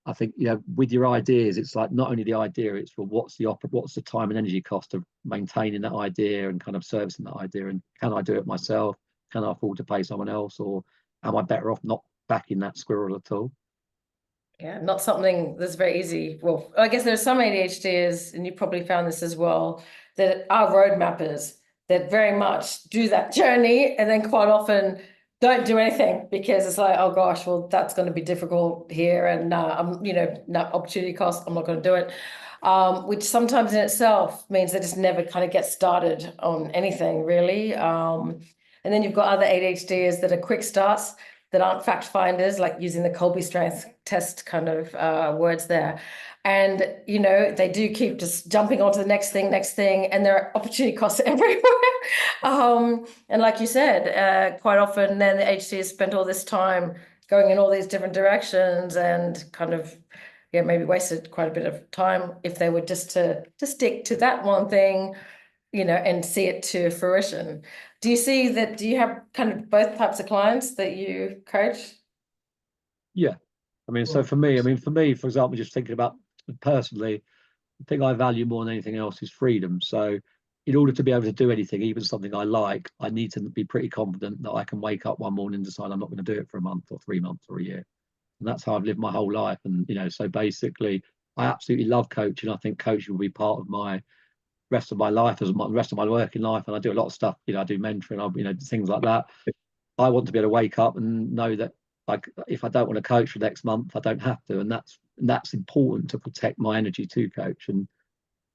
I think, you know, with your ideas, it's like not only the idea, it's well, what's the time and energy cost of maintaining that idea and kind of servicing that idea, and can I do it myself? Can I afford to pay someone else, or am I better off not backing that squirrel at all? Yeah, not something that's very easy. Well, I guess there's some ADHDers, and you probably found this as well, that are road mappers that very much do that journey and then quite often don't do anything because it's like, oh gosh, well, that's going to be difficult here. And I'm, you know, not opportunity cost, I'm not going to do it. Which sometimes in itself means they just never kind of get started on anything really. And then you've got other ADHDers that are quick starts, that aren't fact finders, like using the Colby Strength Test kind of words there. And, you know, they do keep just jumping onto the next thing, and there are opportunity costs everywhere. And like you said, quite often then the HC has spent all this time going in all these different directions and kind of, yeah, maybe wasted quite a bit of time if they were just to stick to that one thing, you know, and see it to fruition. Do you see that? Do you have kind of both types of clients that you coach? Yeah. I mean, so for me, for example, just thinking about personally, the thing I value more than anything else is freedom. So in order to be able to do anything, even something I like, I need to be pretty confident that I can wake up one morning and decide I'm not going to do it for a month or 3 months or a year. And that's how I've lived my whole life. And, you know, so basically, I absolutely love coaching. I think coaching will be part of my rest of my life, as my rest of my working life. And I do a lot of stuff, you know, I do mentoring, you know, things like that. I want to be able to wake up and know that, like, if I don't want to coach for the next month, I don't have to. And that's important to protect my energy to coach. And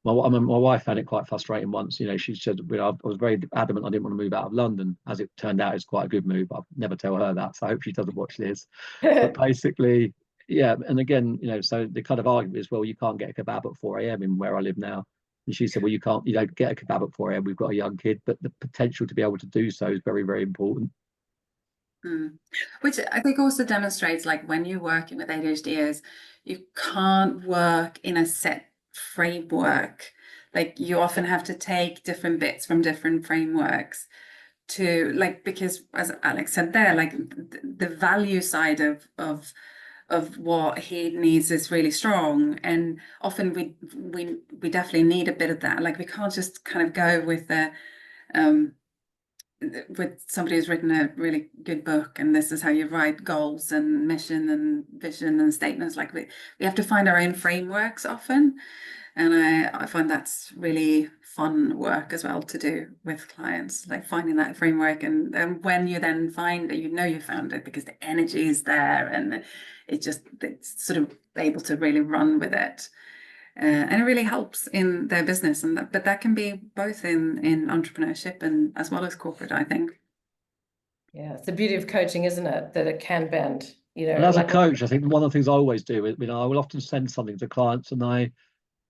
my wife found it quite frustrating once. You know, she said, you know, I was very adamant I didn't want to move out of London. As it turned out, it's quite a good move. I'll never tell her that, so I hope she doesn't watch this. But basically, yeah. And again, you know, so the kind of argument is, well, you can't get a kebab at 4 a.m. in where I live now. And she said, well, you don't get a kebab at 4 a.m. We've got a young kid, but the potential to be able to do so is very, very important. Which I think also demonstrates, like, when you're working with ADHDers, you can't work in a set framework. Like, you often have to take different bits from different frameworks to, like, because as Alex said there, like, the value side of what he needs is really strong, and often we definitely need a bit of that. Like, we can't just kind of go with the with somebody who's written a really good book and this is how you write goals and mission and vision and statements. Like, we have to find our own frameworks often, and I find that's really fun work as well to do with clients, like finding that framework. And when you then find that, you know, you found it because the energy is there and it's sort of able to really run with it. And it really helps in their business, but that can be both in entrepreneurship and as well as corporate, I think. Yeah, it's the beauty of coaching, isn't it? That it can bend, you know. And as a coach, I think one of the things I always do is, you know, I will often send something to clients, and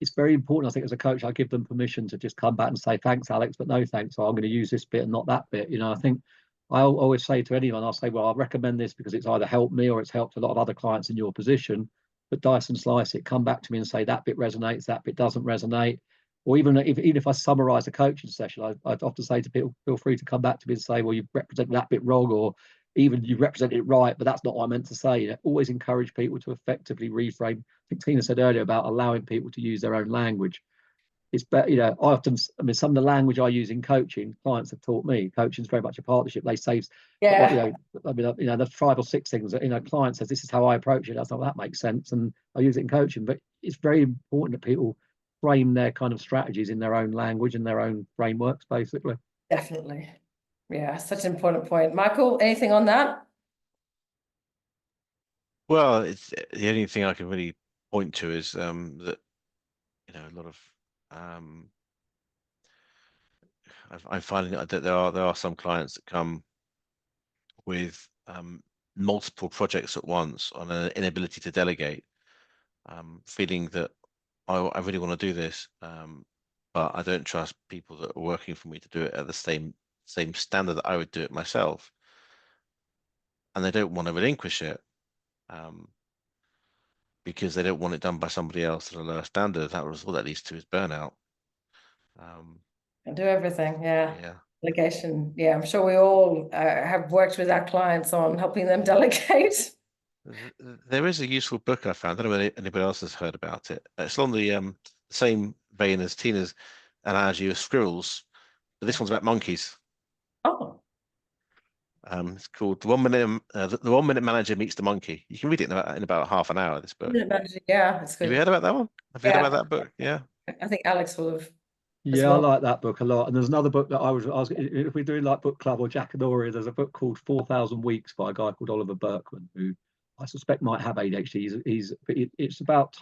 it's very important, I think, as a coach, I give them permission to just come back and say, thanks, Alex, but no thanks. So I'm going to use this bit and not that bit. You know, I think I always say to anyone, I'll say, well, I recommend this because it's either helped me or it's helped a lot of other clients in your position. But dice and slice it, come back to me and say that bit resonates, that bit doesn't resonate. Or even if I summarize a coaching session, I'd often say to people, feel free to come back to me and say, well, you've represented that bit wrong, or even you represented it right, but that's not what I meant to say. You know, always encourage people to effectively reframe. I think Tina said earlier about allowing people to use their own language. It's better, you know, some of the language I use in coaching, clients have taught me. Coaching is very much a partnership. They say, yeah, you know, I mean, you know, there's 5 or 6 things that, you know, client says, this is how I approach it. That's not, that makes sense. And I use it in coaching, but it's very important that people frame their kind of strategies in their own language and their own frameworks, basically. definitely. Yeah, such an important point. Michael, anything on that? Well, it's the only thing I can really point to is that, you know, a lot of I'm finding that there are some clients that come with multiple projects at once on an inability to delegate, feeling that I really want to do this, but I don't trust people that are working for me to do it at the same standard that I would do it myself, and they don't want to relinquish it because they don't want it done by somebody else at a lower standard. All that leads to is burnout. And do everything, yeah. Yeah. Delegation. Yeah, I'm sure we all have worked with our clients on helping them delegate. There is a useful book I found. I don't know if anybody else has heard about it. It's on the same vein as Tina's analogy of squirrels, but this one's about monkeys. Oh, It's called the 1 Minute Manager Meets the Monkey. You can read it in about half an hour. This book. yeah, it's Have you good. heard about that one? Have you heard about that book? Yeah. I think Alex will have. Yeah, I well. like that book a lot. And there's another book that I was if we're doing like book club or Jackanory, there's a book called 4,000 Weeks by a guy called Oliver Burkeman, who I suspect might have ADHD. It's about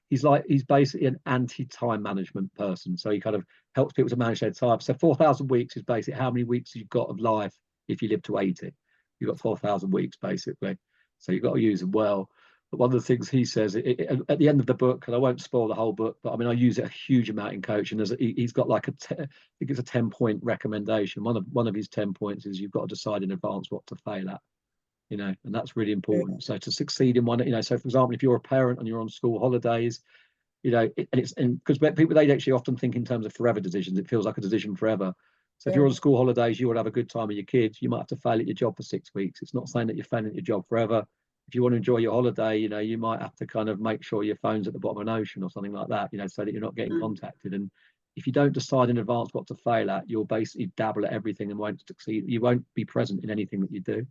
he's basically an anti-time management person. So he kind of helps people to manage their time. So 4,000 weeks is basically how many weeks you've got of life if you live to 80. You've got 4,000 weeks basically. So you've got to use them well. But one of the things he says at the end of the book, and I won't spoil the whole book, but I mean, I use it a huge amount in coaching. He's got like I think it's a 10-point recommendation. One of his 10 points is you've got to decide in advance what to fail at, and that's really important. So to succeed in one, so for example, if you're a parent and you're on school holidays, and because people they actually often think in terms of forever decisions, it feels like a decision forever. So if you're on school holidays, you want to have a good time with your kids, you might have to fail at your job for 6 weeks. It's not saying that you're failing at your job forever. If you want to enjoy your holiday, you might have to kind of make sure your phone's at the bottom of an ocean or something like that, so that you're not getting contacted. And if you don't decide in advance what to fail at, you'll basically dabble at everything and won't succeed. You won't be present in anything that you do.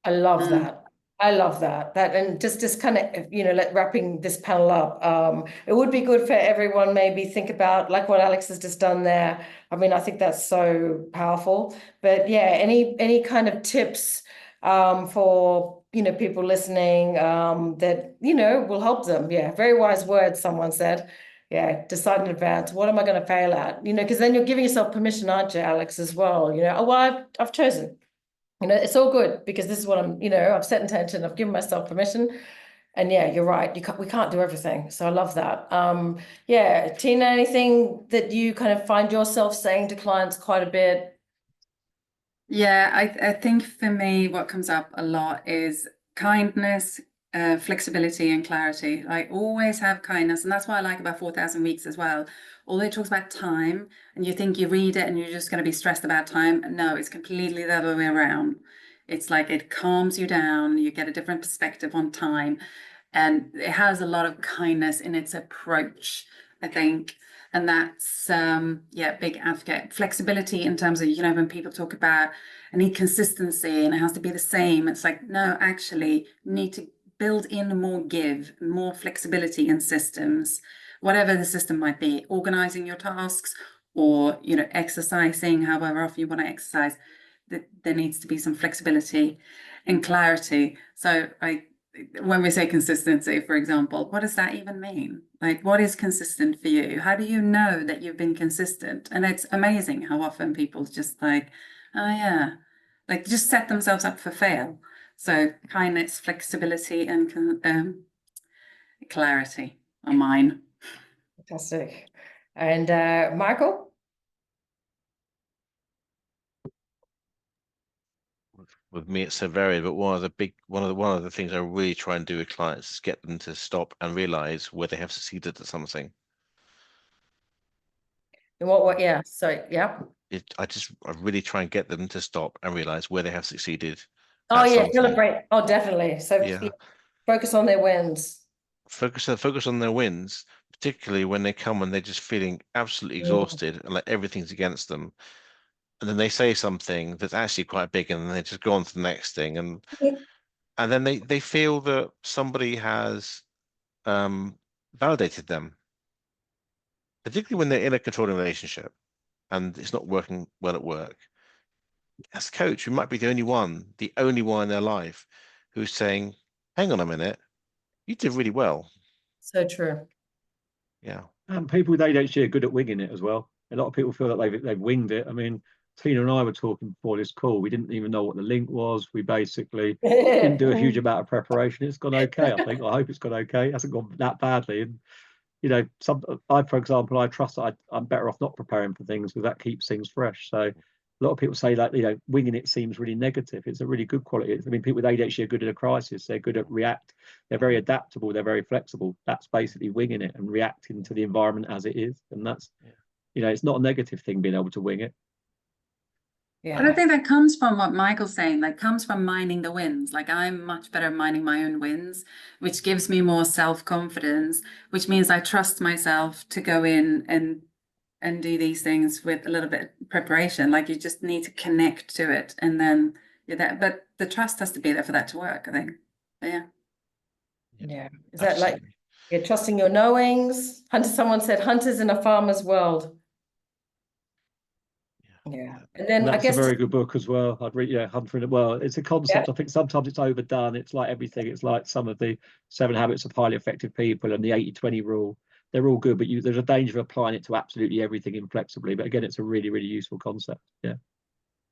I love that. I love that. And just kind of, wrapping this panel up, it would be good for everyone maybe think about like what Alex has just done there. I mean, I think that's so powerful. But yeah, any kind of tips for people listening that will help them. Yeah, very wise words, someone said. Yeah, decide in advance. What am I going to fail at? Because then you're giving yourself permission, aren't you, Alex, as well? Oh, well, I've chosen. It's all good because this is what I've set intention, I've given myself permission. And yeah, you're right. We can't do everything. So I love that. Yeah, Tina, anything that you kind of find yourself saying to clients quite a bit? Yeah, I think for me, what comes up a lot is kindness, flexibility, and clarity. I always have kindness, and that's what I like about 4,000 Weeks as well. Although it talks about time, and you think you read it and you're just going to be stressed about time. No, it's completely the other way around. It's like it calms you down, you get a different perspective on time, and it has a lot of kindness in its approach, I think. And that's big advocate. Flexibility in terms of, when people talk about I need consistency and it has to be the same, it's like, no, actually you need to build in more flexibility in systems, whatever the system might be, organizing your tasks or exercising, however often you want to exercise. There needs to be some flexibility and clarity. So when we say consistency, for example, what does that even mean? Like, what is consistent for you? How do you know that you've been consistent? And it's amazing how often people just like, oh yeah, like just set themselves up for fail. So kindness, flexibility, and clarity are mine. Fantastic. And Michael? With me, it's so varied, but one of the things I really try and do with clients is get them to stop and realize where they have succeeded at something. In what? Yeah. So yeah. I really try and get them to stop and realize where they have succeeded. Oh yeah, something. celebrate. Oh, definitely. So Yeah. Focus on their wins. Focus on their wins, particularly when they come and they're just feeling absolutely exhausted and like everything's against them. And then they say something that's actually quite big, and then they just go on to the next thing, and then they feel that somebody has validated them, particularly when they're in a controlling relationship and it's not working well at work. As a coach, we might be the only one in their life who's saying, hang on a minute, you did really well. So true. Yeah. And people with ADHD are good at winging it as well. A lot of people feel that they've winged it. I mean, Tina and I were talking before this call. We didn't even know what the link was. We basically didn't do a huge amount of preparation. It's gone okay, I think. I hope it's gone okay. It hasn't gone that badly. And for example, I trust that I'm better off not preparing for things because that keeps things fresh. So a lot of people say that winging it seems really negative. It's a really good quality. I mean, people with ADHD are good at a crisis. They're good at react. They're very adaptable. They're very flexible. That's basically winging it and reacting to the environment as it is. And that's it's not a negative thing being able to wing it. But I Yeah. think that comes from what Michael's saying, that comes from minding the wins. Like I'm much better at minding my own wins, which gives me more self-confidence, which means I trust myself to go in and do these things with a little bit of preparation. Like you just need to connect to it and then you're there. But the trust has to be there for that to work, I think. But yeah. Yeah. Is that like Absolutely. you're trusting your knowings? Someone said hunters in a farmer's world. Yeah. And then And I that's a guess very good book as well. I'd read, yeah, Hunter in it. Well, it's a concept. Yeah. I think sometimes it's overdone. It's like everything. It's like some of the 7 habits of highly effective people and the 80-20 rule. They're all good, but there's a danger of applying it to absolutely everything inflexibly. But again, it's a really, really useful concept. Yeah.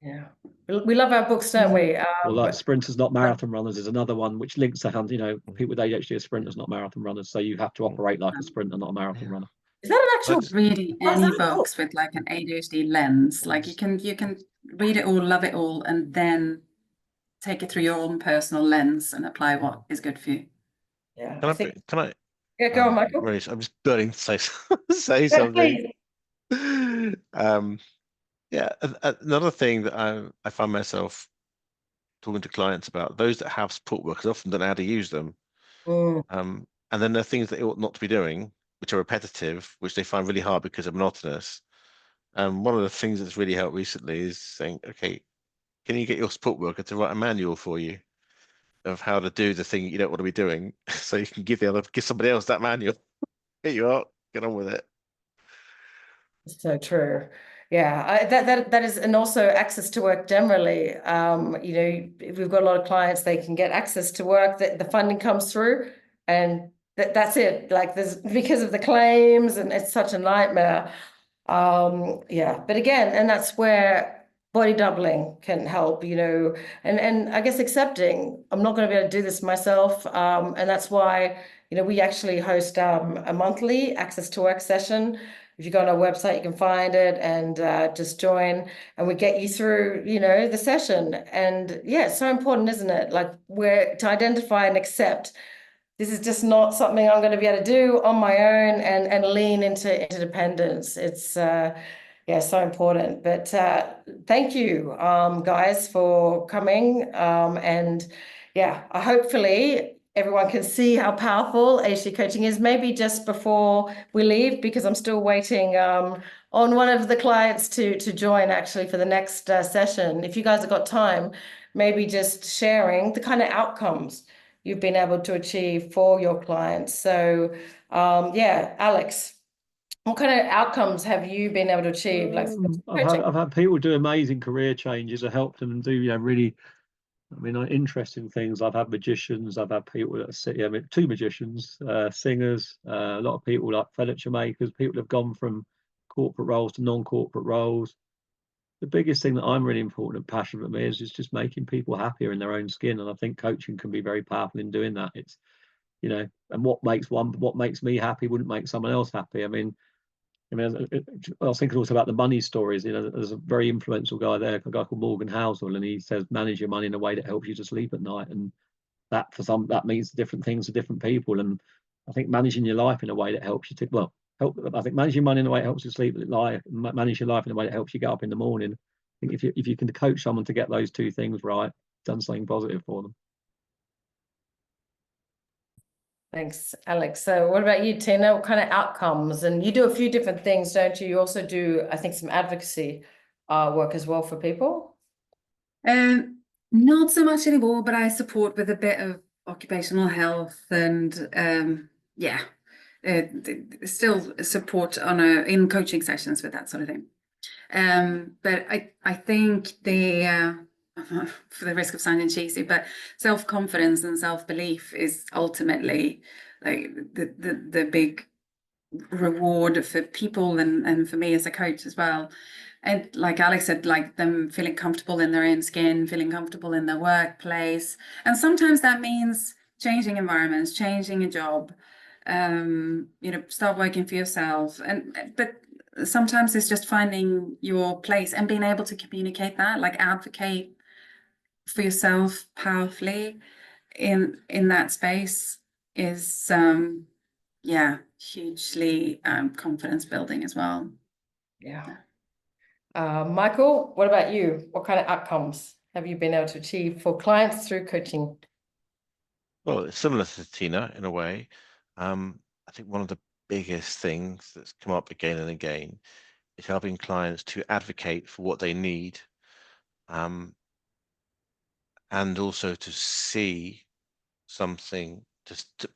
Yeah. We love our books, don't we? Or like sprinters, not marathon runners, is another one which links to Hunt. You know, people with ADHD are sprinters, not marathon runners. So you have to operate like a sprinter, not a marathon runner. Is that an actual Let's- Reading Oh, is any that cool? books with like an ADHD lens, like you can read it all, love it all, and then take it through your own personal lens and apply what is good for you. Yeah. Can I I, think can I, yeah, go on, Michael. really, I'm just burning to say, say Yeah, something. please. Yeah, another thing that I find myself talking to clients about, those that have support workers often don't know how to use them. Mm, And then there are things that they ought not to be doing, which are repetitive, which they find really hard because they're monotonous. And one of the things that's really helped recently is saying, okay, can you get your support worker to write a manual for you of how to do the thing you don't want to be doing, so you can give somebody else that manual. Here you are, get on with it. so true. Yeah, that is, and also access to work generally. You know, if we've got a lot of clients, they can get access to work, that the funding comes through, and that's it. Like there's because of the claims, and it's such a nightmare. Yeah, but again, and that's where body doubling can help, you know, and I guess accepting I'm not going to be able to do this myself. And that's why, you know, we actually host a monthly access to work session. If you go on our website, you can find it and just join, and we get you through, you know, the session. And yeah, it's so important, isn't it? Like we're to identify and accept this is just not something I'm going to be able to do on my own, and lean into interdependence. It's yeah, so important. But thank you, guys, for coming. And yeah, hopefully everyone can see how powerful ADHD coaching is. Maybe just before we leave, because I'm still waiting on one of the clients to join actually for the next session. If you guys have got time, maybe just sharing the kind of outcomes you've been able to achieve for your clients. So yeah, Alex, what kind of outcomes have you been able to achieve? Like I've had people do amazing career changes. I helped them do, you know, really, I mean, interesting things. I've had magicians. I've had people that are, yeah, I mean, 2 magicians, singers, a lot of people like furniture makers. People have gone from corporate roles to non-corporate roles. The biggest thing that I'm really important and passionate about is just making people happier in their own skin, and I think coaching can be very powerful in doing that. It's, you know, and what makes me happy wouldn't make someone else happy. I mean, I was thinking also about the money stories. You know, there's a very influential guy there, a guy called Morgan Housel, and he says manage your money in a way that helps you to sleep at night. And that for some, that means different things to different people. And I think managing your life in a way that helps you to, well, I think managing money in a way that helps you sleep at night, manage your life in a way that helps you get up in the morning. I think if you can coach someone to get those 2 things right, done something positive for them. Thanks, Alex. So what about you, Tina? What kind of outcomes? And you do a few different things, don't you? You also do, I think, some advocacy work as well for people. Not so much anymore, but I support with a bit of occupational health and yeah, still support in coaching sessions with that sort of thing. But I think for the risk of sounding cheesy, but self-confidence and self-belief is ultimately like the big reward for people and for me as a coach as well. And like Alex said, like them feeling comfortable in their own skin, feeling comfortable in their workplace. And sometimes that means changing environments, changing a job, you know, start working for yourself. But sometimes it's just finding your place and being able to communicate that, like advocate for yourself powerfully in that space is yeah, hugely confidence building as well. Yeah. Michael, what about you? What kind of outcomes have you been able to achieve for clients through coaching? Well, it's similar to Tina in a way. I think one of the biggest things that's come up again and again is helping clients to advocate for what they need, and also to see something, just to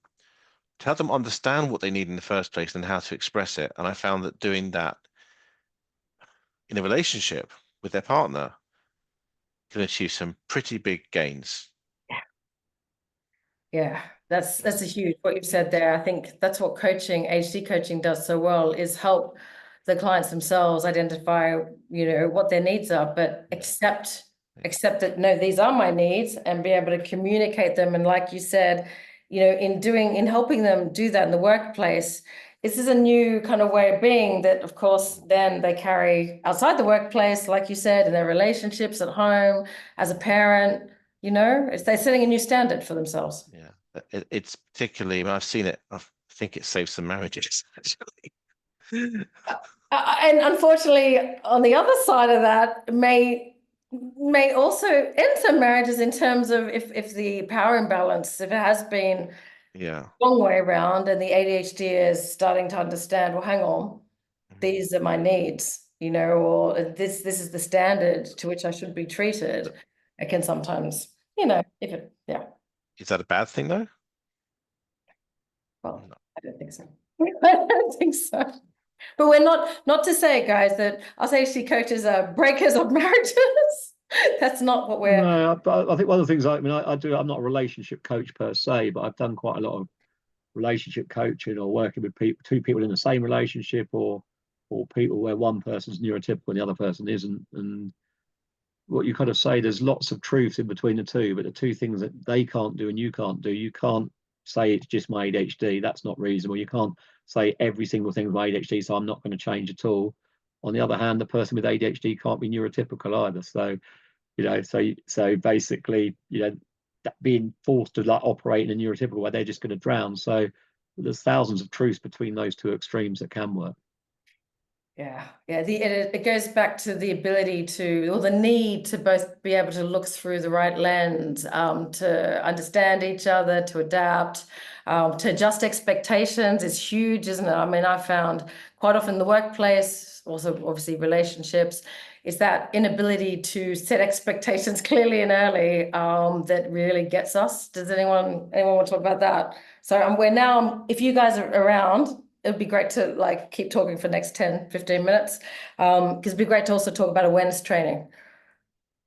help them understand what they need in the first place and how to express it. And I found that doing that in a relationship with their partner can achieve some pretty big gains. Yeah, that's a huge what you've said there. I think that's what coaching, ADHD coaching does so well, is help the clients themselves identify, what their needs are, but accept that, no, these are my needs, and be able to communicate them. And like you said, in helping them do that in the workplace, this is a new kind of way of being that, of course, then they carry outside the workplace, like you said, in their relationships at home, as a parent. They're setting a new standard for themselves. Yeah, it's particularly, I've seen it, I think it saves some marriages, actually. And unfortunately, on the other side of that, may also end some marriages in terms of if the power imbalance, if it has been Yeah. long way around, and the ADHD is starting to understand, well, hang on, these are my needs, or this is the standard to which I should be treated. It can sometimes, Is that a bad thing though? Well, No. I don't think so. I don't think so. But we're not to say, guys, that us ADHD coaches are breakers of marriages. That's not what we're. No, but I think one of the things I do, I'm not a relationship coach per se, but I've done quite a lot of relationship coaching or working with two people in the same relationship, or people where one person's neurotypical and the other person isn't. And what you kind of say, there's lots of truth in between the two, but the two things that they can't do and you can't say it's just my ADHD. That's not reasonable. You can't say every single thing is my ADHD, so I'm not going to change at all. On the other hand, the person with ADHD can't be neurotypical either. So, so basically, that being forced to like operate in a neurotypical way, they're just going to drown. So there's thousands of truths between those two extremes that can work. Yeah. It goes back to the ability to, or the need to both be able to look through the right lens, to understand each other, to adapt, to adjust expectations is huge, isn't it? I mean, I found quite often in the workplace, also obviously relationships, is that inability to set expectations clearly and early, that really gets us. Does anyone want to talk about that? So we're now, if you guys are around, it'd be great to like keep talking for the next 10, 15 minutes. Because it'd be great to also talk about awareness training.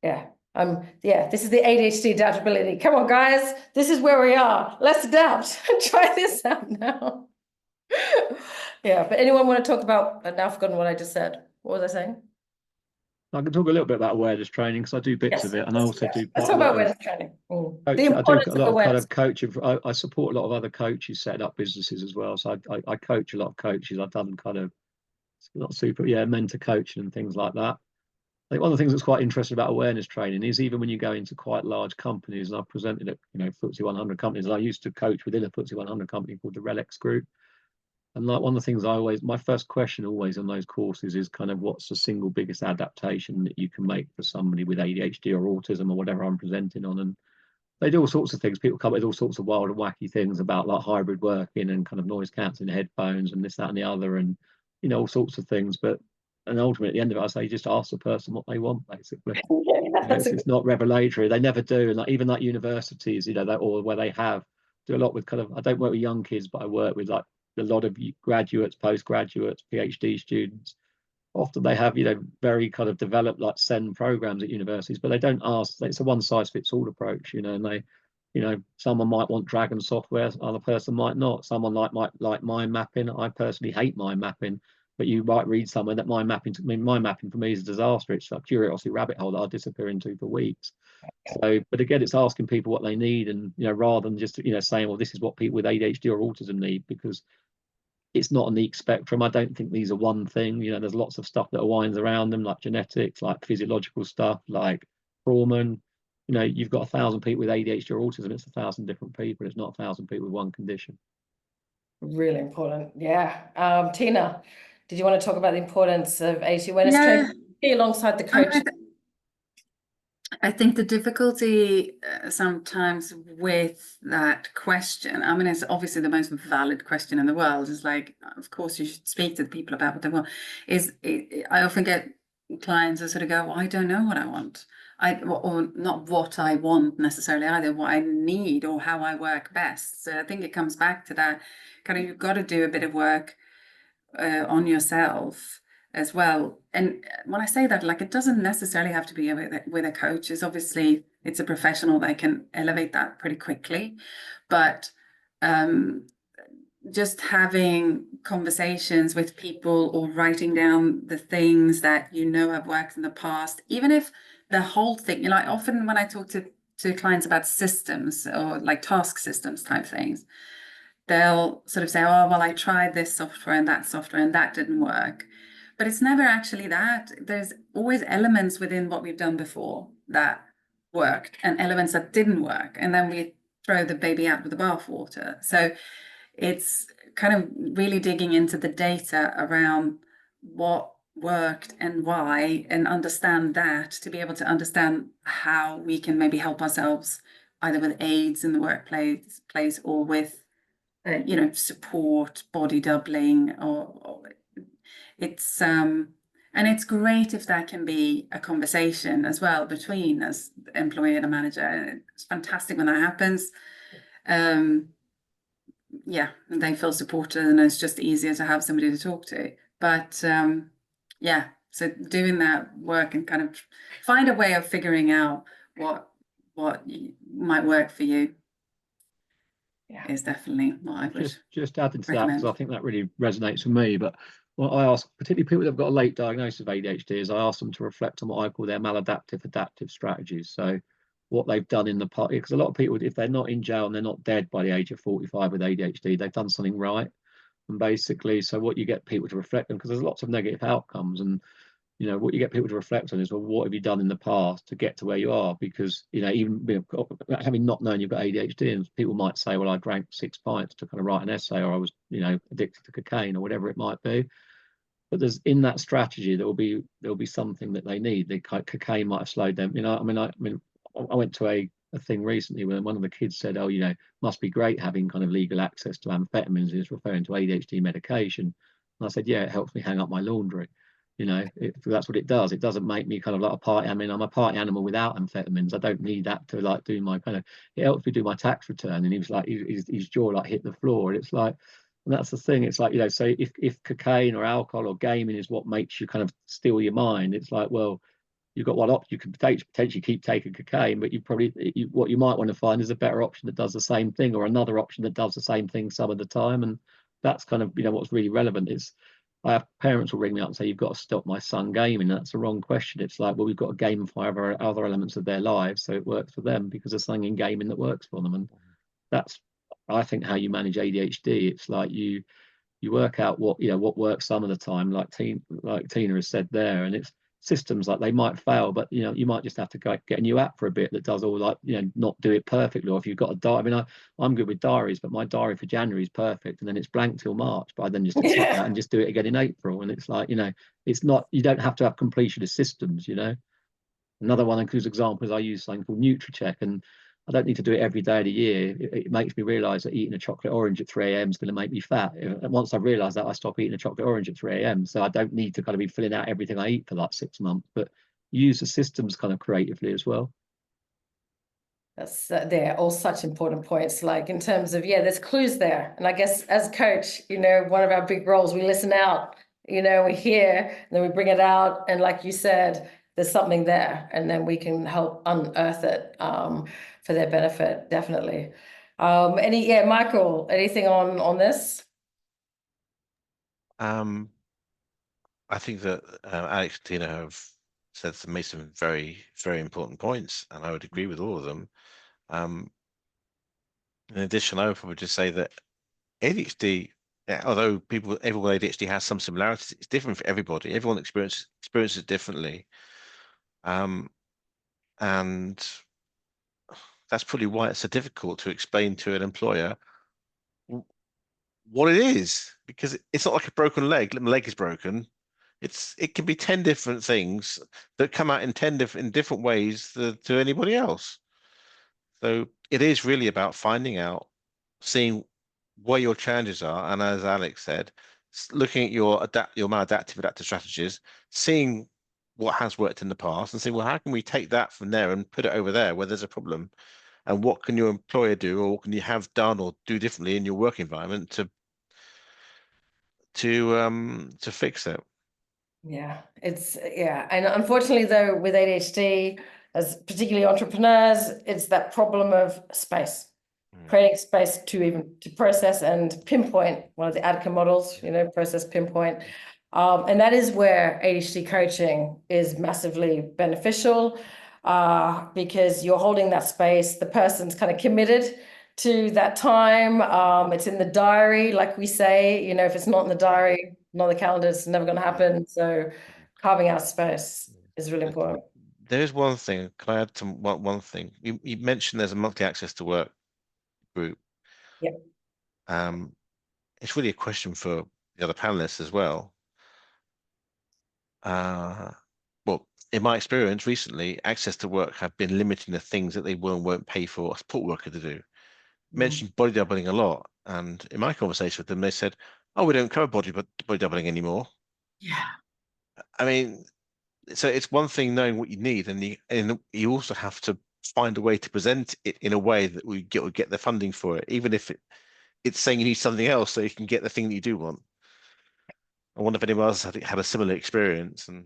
Yeah. This is the ADHD adaptability. Come on, guys. This is where we are. Let's adapt. Try this out now. Yeah, but anyone want to talk about, I've now forgotten what I just said. What was I saying? I can talk a little bit about awareness training because I do bits of it, and I also do Let's quite talk a lot about awareness training. I do a lot of kind of coaching. I support a lot of other coaches setting up businesses as well. So I coach a lot of coaches. I've done kind of not super, mentor coaching and things like that. I think one of the things that's quite interesting about awareness training is even when you go into quite large companies, and I've presented at FTSE 100 companies, and I used to coach within a FTSE 100 company called the Relex Group. And like one of the things my first question always on those courses is kind of what's the single biggest adaptation that you can make for somebody with ADHD or autism or whatever I'm presenting on. And they do all sorts of things. People come up with all sorts of wild and wacky things about like hybrid working and kind of noise cancelling headphones and this, that, and the other, and all sorts of things. And ultimately, at the end of it, I say just ask the person what they want, basically. It's not revelatory. They never do. And like, even like universities, or where they do a lot with kind of, I don't work with young kids, but I work with like a lot of graduates, postgraduates, PhD students. Often they have, very kind of developed like SEN programs at universities, but they don't ask. It's a one size fits all approach, and they, someone might want Dragon software, other person might not. Someone might like mind mapping. I personally hate mind mapping, but you might read somewhere that mind mapping for me is a disaster. It's a curiosity rabbit hole that I'll disappear into for weeks. So, but again, it's asking people what they need, and rather than just saying, well, this is what people with ADHD or autism need, because it's not a neat spectrum. I don't think these are one thing. There's lots of stuff that winds around them, like genetics, like physiological stuff, like trauma. You've got 1,000 people with ADHD or autism. It's 1,000 different people. It's not 1,000 people with one condition. Really important. Yeah. Tina, did you want to talk about the importance of ADHD awareness training? be alongside the And coach. I think the difficulty sometimes with that question, I mean, it's obviously the most valid question in the world, is like, of course, you should speak to the people about what they want. I often get clients that sort of go, well, I don't know what I want. Or not what I want necessarily either, what I need or how I work best. So I think it comes back to that kind of, you've got to do a bit of work on yourself as well. And when I say that, like, it doesn't necessarily have to be with a coach. It's a professional that can elevate that pretty quickly. But just having conversations with people or writing down the things that you know have worked in the past, even if the whole thing, you know, often when I talk to clients about systems or like task systems type things, they'll sort of say, oh, well, I tried this software and that didn't work. But it's never actually that. There's always elements within what we've done before that worked and elements that didn't work. And then we throw the baby out with the bathwater. So it's kind of really digging into the data around what worked and why, and understand that to be able to understand how we can maybe help ourselves either with aids in the workplace or with you know, support, body doubling, or it's and it's great if that can be a conversation as well between as the employee and a manager. It's fantastic when that happens. Yeah, and they feel supported, and it's just easier to have somebody to talk to. But yeah, so doing that work and kind of find a way of figuring out what might work for you. Yeah, is definitely what I would just adding to recommend. that, because I think that really resonates with me. But what I ask, particularly people that have got a late diagnosis of ADHD, is I ask them to reflect on what I call their maladaptive adaptive strategies. So what they've done in the past, because a lot of people, if they're not in jail and they're not dead by the age of 45 with ADHD, they've done something right. And basically, so what you get people to reflect on, because there's lots of negative outcomes, and you know, what you get people to reflect on is, well, what have you done in the past to get to where you are? Because, you know, even having not known you've got ADHD, and people might say, well, I drank 6 pints to kind of write an essay, or I was, you know, addicted to cocaine, or whatever it might be. But there's, in that strategy, there'll be something that they need. The cocaine might have slowed them. You know, I went to a thing recently when one of the kids said, oh, you know, must be great having kind of legal access to amphetamines. Is referring to ADHD medication. And I said, yeah, it helps me hang up my laundry. You know, that's what it does. It doesn't make me kind of like a party. I mean, I'm a party animal without amphetamines. I don't need that to like do my kind of, it helps me do my tax return. And he was like, his jaw like hit the floor. And it's like, and that's the thing. It's like, you know, so if cocaine or alcohol or gaming is what makes you kind of steal your mind, it's like, well, you've got one option. You can potentially keep taking cocaine, but what you might want to find is a better option that does the same thing, or another option that does the same thing some of the time. And that's kind of, you know, what's really relevant is, I have parents will ring me up and say, you've got to stop my son gaming. That's the wrong question. It's like, well, we've got to gamify other elements of their lives so it works for them, because there's something in gaming that works for them. And that's, I think, how you manage ADHD. It's like you work out what, you know, what works some of the time, like Tina has said there, and it's systems like they might fail, but you know, you might just have to get a new app for a bit that does all, like, you know, not do it perfectly. Or if you've got a diary, I mean, I'm good with diaries, but my diary for January is perfect, and then it's blank till March, but I then just accept that and just do it again in April. And it's like, you know, it's not, you don't have to have completionist systems, you know. Another one, of those examples, I use something called NutriCheck, and I don't need to do it every day of the year. It makes me realise that eating a chocolate orange at 3 a.m. is going to make me fat. And once I've realised that, I stop eating a chocolate orange at 3 a.m. So I don't need to kind of be filling out everything I eat for like 6 months, but use the systems kind of creatively as well. They're all such important points, like in terms of, yeah, there's clues there. And I guess as a coach, you know, one of our big roles, we listen out, you know, we hear, and then we bring it out. And like you said, there's something there, and then we can help unearth it for their benefit, definitely. Michael, anything on this? I think that Alex and Tina have made some very, very important points, and I would agree with all of them. In addition, I would probably just say that ADHD, although everyone with ADHD has some similarities, it's different for everybody. Everyone experiences it differently. And that's probably why it's so difficult to explain to an employer what it is, because it's not like a broken leg. My leg is broken. it can be 10 different things that come out in 10 different ways to anybody else. So it is really about finding out, seeing where your challenges are, and as Alex said, looking at your maladaptive adaptive strategies, seeing what has worked in the past, and saying, well, how can we take that from there and put it over there where there's a problem, and what can your employer do, or what can you have done or do differently in your work environment to fix it. Yeah, and unfortunately though, with ADHD, as particularly entrepreneurs, it's that problem of space, creating space to process and pinpoint one of the ADDCA models, process, pinpoint. And that is where ADHD coaching is massively beneficial, because you're holding that space, the person's kind of committed to that time. It's in the diary, like we say, if it's not in the diary, not the calendar, it's never going to happen. So carving out space is really important. There's one thing. Can I add to one thing? You mentioned there's a monthly access to work group. Yep. It's really a question for the other panelists as well. Well, in my experience recently, access to work have been limiting the things that they will and won't pay for a support worker to do. Mentioned body doubling a lot, and in my conversation with them, they said, "Oh, we don't cover body doubling anymore." Yeah. I mean, so it's one thing knowing what you need, and you also have to find a way to present it in a way that we get the funding for it, even if it's saying you need something else so you can get the thing that you do want. I wonder if anyone else had a similar experience. And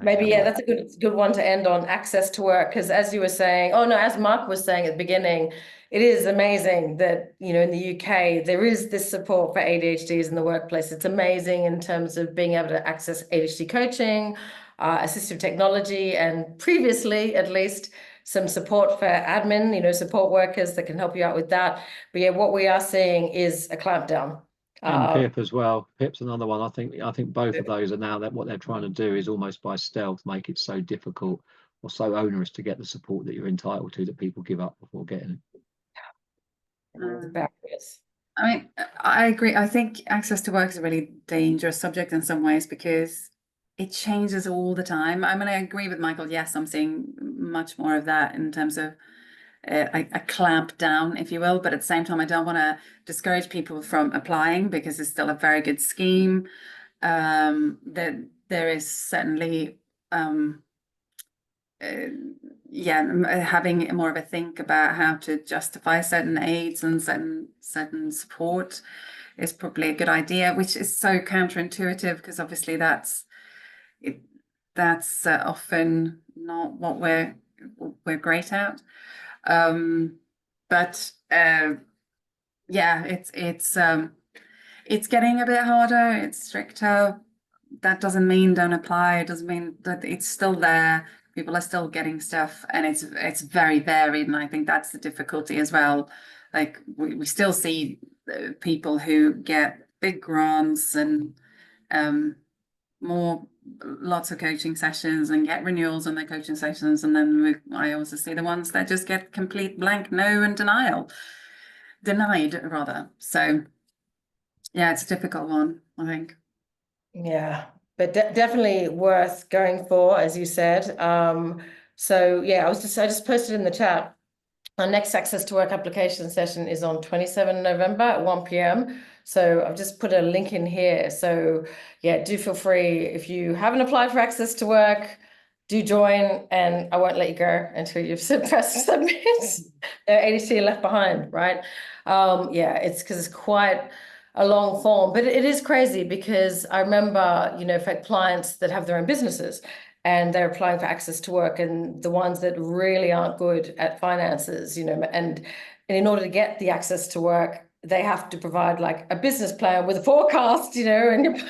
maybe that's a good one to end on, access to work, because as you were saying, as Mark was saying at the beginning, it is amazing that in the UK there is this support for ADHDs in the workplace. It's amazing in terms of being able to access ADHD coaching, assistive technology, and previously at least some support for admin, support workers that can help you out with that. But yeah, what we are seeing is a clampdown. And PIP as well. PIP's another one. I think both of those are now that what they're trying to do is almost by stealth make it so difficult or so onerous to get the support that you're entitled to that people give up before getting it. I mean, I agree. I think access to work is a really dangerous subject in some ways because it changes all the time. I mean, I agree with Michael. Yes, I'm seeing much more of that in terms of a clamp down, if you will. But at the same time, I don't want to discourage people from applying because it's still a very good scheme. That there is certainly, having more of a think about how to justify certain aids and certain support is probably a good idea, which is so counterintuitive because obviously that's often not what we're great at. But it's getting a bit harder. It's stricter. That doesn't mean don't apply. It doesn't mean that it's still there. People are still getting stuff, and it's very varied. And I think that's the difficulty as well. Like we still see people who get big grants and lots of coaching sessions and get renewals on their coaching sessions, and then I also see the ones that just get complete blank no and denied rather. So yeah, it's a difficult one, I think. Yeah, but definitely worth going for, as you said. So yeah, I just posted in the chat. Our next Access to Work application session is on 27 November at 1 p.m. So I've just put a link in here. So yeah, do feel free. If you haven't applied for Access to Work, do join, and I won't let you go until you've pressed submit. No ADC left behind, right? Yeah, it's because it's quite a long form, but it is crazy because I remember, for clients that have their own businesses and they're applying for access to work, and the ones that really aren't good at finances, and in order to get the access to work, they have to provide like a business plan with a forecast, and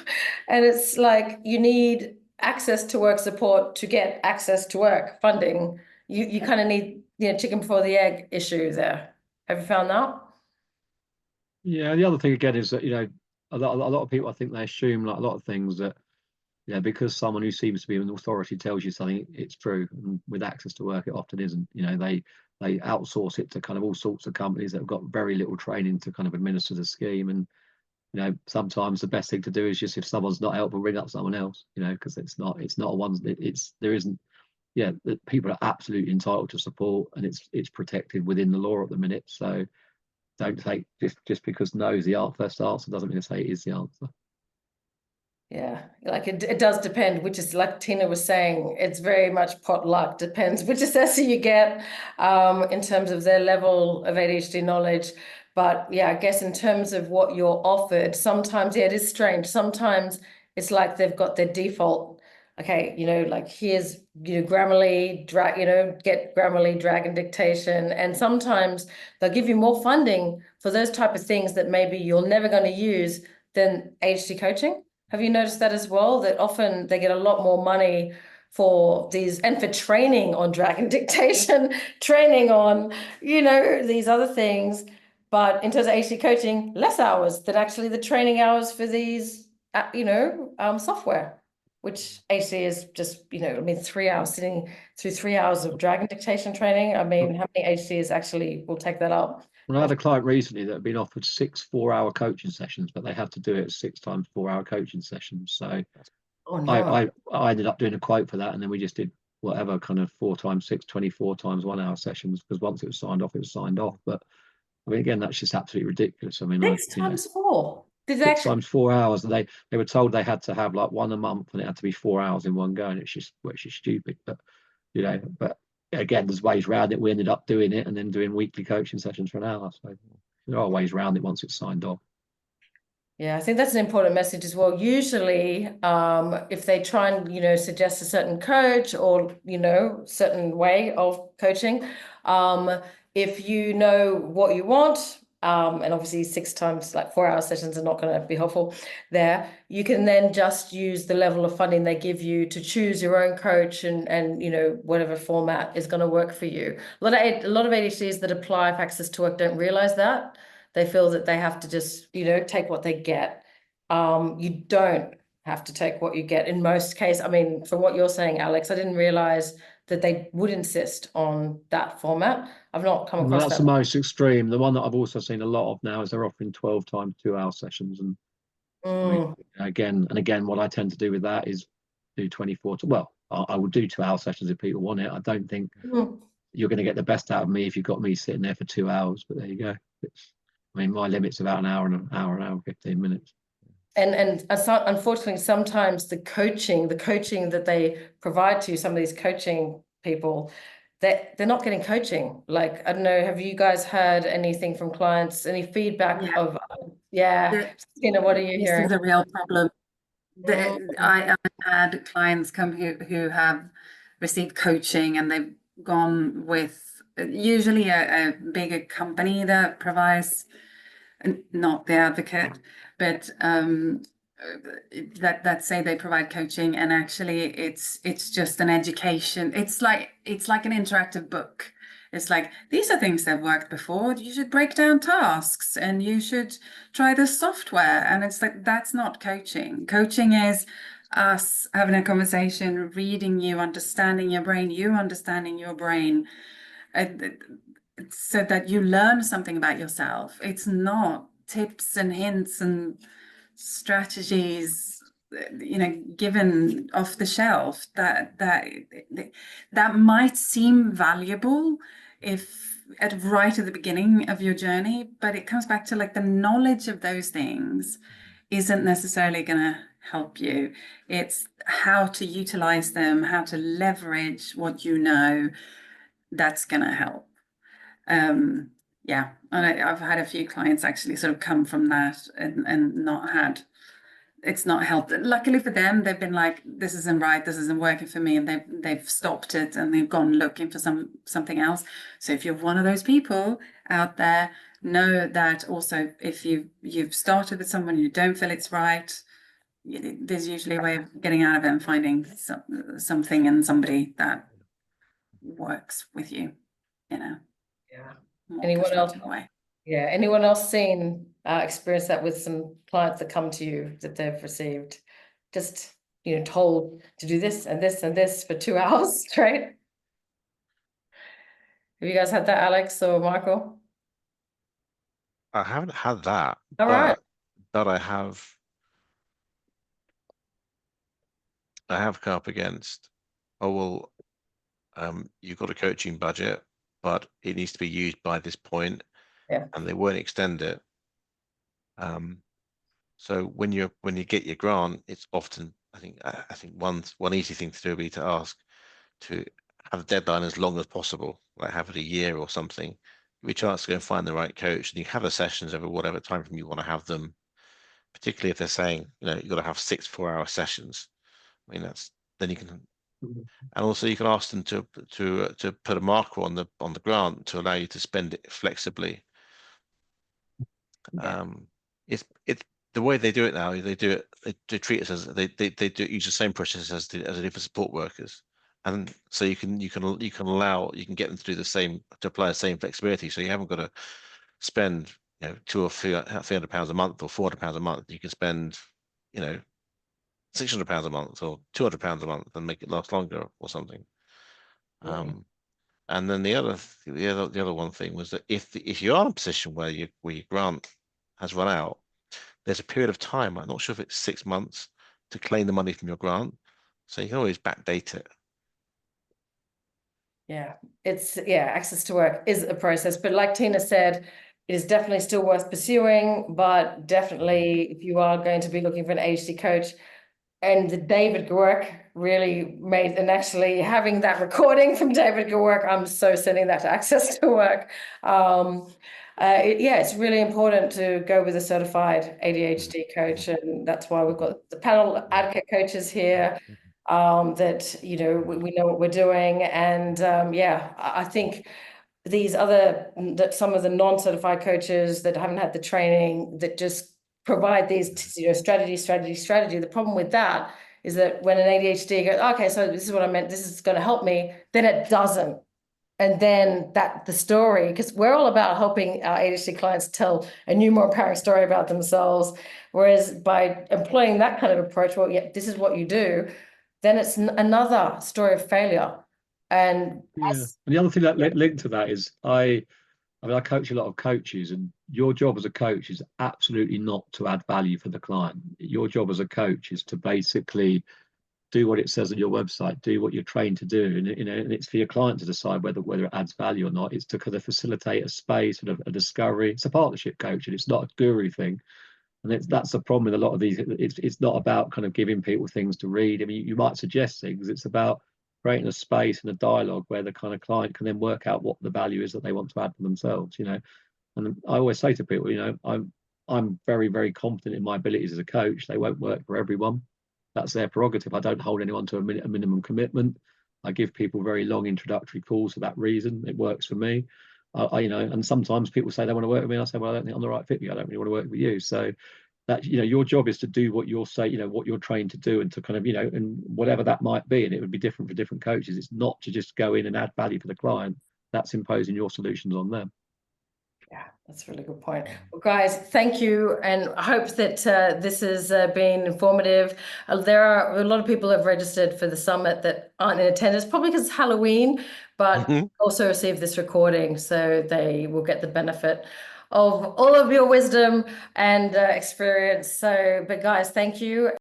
it's like you need access to work support to get access to work funding. You kind of need, chicken before the egg issue there. Have you found that? Yeah, the other thing again is that a lot of people, I think they assume like a lot of things that because someone who seems to be an authority tells you something, it's true. And with access to work, it often isn't. They outsource it to kind of all sorts of companies that have got very little training to kind of administer the scheme, and you know, sometimes the best thing to do is just, if someone's not helpful, ring up someone else, you know, because it's not a one, there isn't, yeah, people are absolutely entitled to support, and it's protected within the law at the minute. So don't take, just because no is the first answer doesn't mean to say it is the answer. Yeah, like it does depend, which is like Tina was saying, it's very much potluck, depends which assessor you get in terms of their level of ADHD knowledge. But yeah, I guess in terms of what you're offered, sometimes, yeah, it is strange. Sometimes it's like they've got their default, okay, you know, like here's, you know, Grammarly, get Grammarly, drag and dictation. And sometimes they'll give you more funding for those type of things that maybe you're never going to use than ADHD coaching. Have you noticed that as well? That often they get a lot more money for these, and for training on drag and dictation, training on, you know, these other things. But in terms of ADHD coaching, less hours than actually the training hours for these, software, which ADHD is just, you know, I mean, 3 hours sitting through 3 hours of drag and dictation training. I mean, how many ADHDs actually will take that up? Well, I had a client recently that had been offered 6 4-hour coaching sessions, but they had to do it 6 times 4-hour coaching sessions. So Oh no. I ended up doing a quote for that, and then we just did whatever kind of 4 times 6, 24 times 1-hour sessions, because once it was signed off, it was signed off. But I mean, again, that's just absolutely ridiculous. I mean, 6 times 4. Did they 6 actually? times 4 hours, and they were told they had to have like 1 a month, and it had to be 4 hours in one go, and it's just stupid. But you know, but again, there's ways around it. We ended up doing it and then doing weekly coaching sessions for an hour. So there are ways around it once it's signed off. Yeah, I think that's an important message as well. Usually, if they try and, you know, suggest a certain coach or, you know, certain way of coaching, if you know what you want, and obviously 6 times like 4-hour sessions are not going to be helpful there, you can then just use the level of funding they give you to choose your own coach and you know, whatever format is going to work for you. A lot of ADHDs that apply for access to work don't realize that. They feel that they have to just, you know, take what they get. You don't have to take what you get in most cases. I mean, from what you're saying, Alex, I didn't realize that they would insist on that format. I've not come across That's that. the most extreme. The one that I've also seen a lot of now is they're offering 12 times 2-hour sessions. And I mean, again, what I tend to do with that is do 24 to, well, I would do 2-hour sessions if people want it. I don't think you're going to get the best out of me if you've got me sitting there for 2 hours, but there you go. I mean, my limit's about an hour and 15 minutes. And unfortunately, sometimes the coaching that they provide to some of these coaching people, they're not getting coaching. Like, I don't know, have you guys heard anything from clients, any feedback of, Tina, what are you This hearing? is a real problem. I had clients come who have received coaching, and they've gone with usually a bigger company that provides, not the Advocate, but that say they provide coaching, and actually it's just an education. It's like an interactive book. It's like, these are things that have worked before. You should break down tasks, and you should try this software. And it's like, that's not coaching. Coaching is us having a conversation, reading you, understanding your brain, you understanding your brain, so that you learn something about yourself. It's not tips and hints and strategies, you know, given off the shelf that might seem valuable if right at the beginning of your journey, but it comes back to like the knowledge of those things isn't necessarily going to help you. It's how to utilize them, how to leverage what you know, that's going to help. Yeah, and I've had a few clients actually sort of come from that and not had, it's not helped. Luckily for them, they've been like, this isn't right, this isn't working for me, and they've stopped it and they've gone looking for something else. So if you're one of those people out there, know that also if you've started with someone, you don't feel it's right, there's usually a way of getting out of it and finding something and somebody that works with you, you know. Yeah. More Anyone else? way. Yeah. Anyone else seen, experienced that with some clients that come to you that they've received, just, you know, told to do this and this and this for 2 hours straight? Have you guys had that, Alex or Michael? I haven't had that, All right. that I have come up against, oh, well, you've got a coaching budget, but it needs to be used by this point, Yeah. and they won't extend it. So when you get your grant, it's often, I think one easy thing to do would be to ask to have a deadline as long as possible, like have it a year or something. Give you a chance to go and find the right coach, and you have the sessions over whatever time frame you want to have them. Particularly if they're saying, you've got to have 6 4-hour sessions. I mean, then you can, and also you can ask them to put a marker on the grant to allow you to spend it flexibly. Yeah. It's the way they do it now. They treat us as they use the same process as they do for support workers, and so you can get them to do the same, to apply the same flexibility. So you haven't got to spend £200 or £300 a month or £400 a month. You can spend £600 a month or £200 a month and make it last longer or something. Yeah. And then the other one thing was that if you are in a position where your grant has run out, there's a period of time, I'm not sure if it's 6 months, to claim the money from your grant. So you can always backdate it. Yeah, access to work is a process, but like Tina said, it is definitely still worth pursuing. But definitely, if you are going to be looking for an ADHD coach, and the David Gewerk really made, and actually having that recording from David Gewerk, I'm so sending that to Access to Work. It's really important to go with a certified ADHD coach, and that's why we've got the panel ADDCA coaches here. That we know what we're doing, and I think some of the non-certified coaches that haven't had the training, that just provide these strategy. The problem with that is that when an ADHD goes, okay, so this is what I meant, this is going to help me, then it doesn't. And then the story, because we're all about helping our ADHD clients tell a new, more empowering story about themselves. Whereas by employing that kind of approach, well, yeah, this is what you do, then it's another story of failure. And the other thing that linked to that is I coach a lot of coaches, and your job as a coach is absolutely not to add value for the client. Your job as a coach is to basically do what it says on your website, do what you're trained to do, and and it's for your client to decide whether it adds value or not. It's to kind of facilitate a space and a discovery. It's a partnership coach, and it's not a guru thing. And that's the problem with a lot of these. It's not about kind of giving people things to read. I mean, you might suggest things. It's about creating a space and a dialogue where the kind of client can then work out what the value is that they want to add for themselves. And I always say to people, I'm very, very confident in my abilities as a coach. They won't work for everyone. That's their prerogative. I don't hold anyone to a minimum commitment. I give people very long introductory calls for that reason. It works for me. And sometimes people say they want to work with me. And I say, well, I don't think I'm the right fit for you. I don't really want to work with you. So that, your job is to do what you'll say, what you're trained to do, and to kind of, and whatever that might be. And it would be different for different coaches. It's not to just go in and add value for the client. That's imposing your solutions on them. Yeah, that's a really good point. Well, guys, thank you, and I hope that this has been informative. There are a lot of people who have registered for the summit that aren't in attendance, probably because it's Halloween, but also receive this recording, so they will get the benefit of all of your wisdom and experience. But guys, thank you.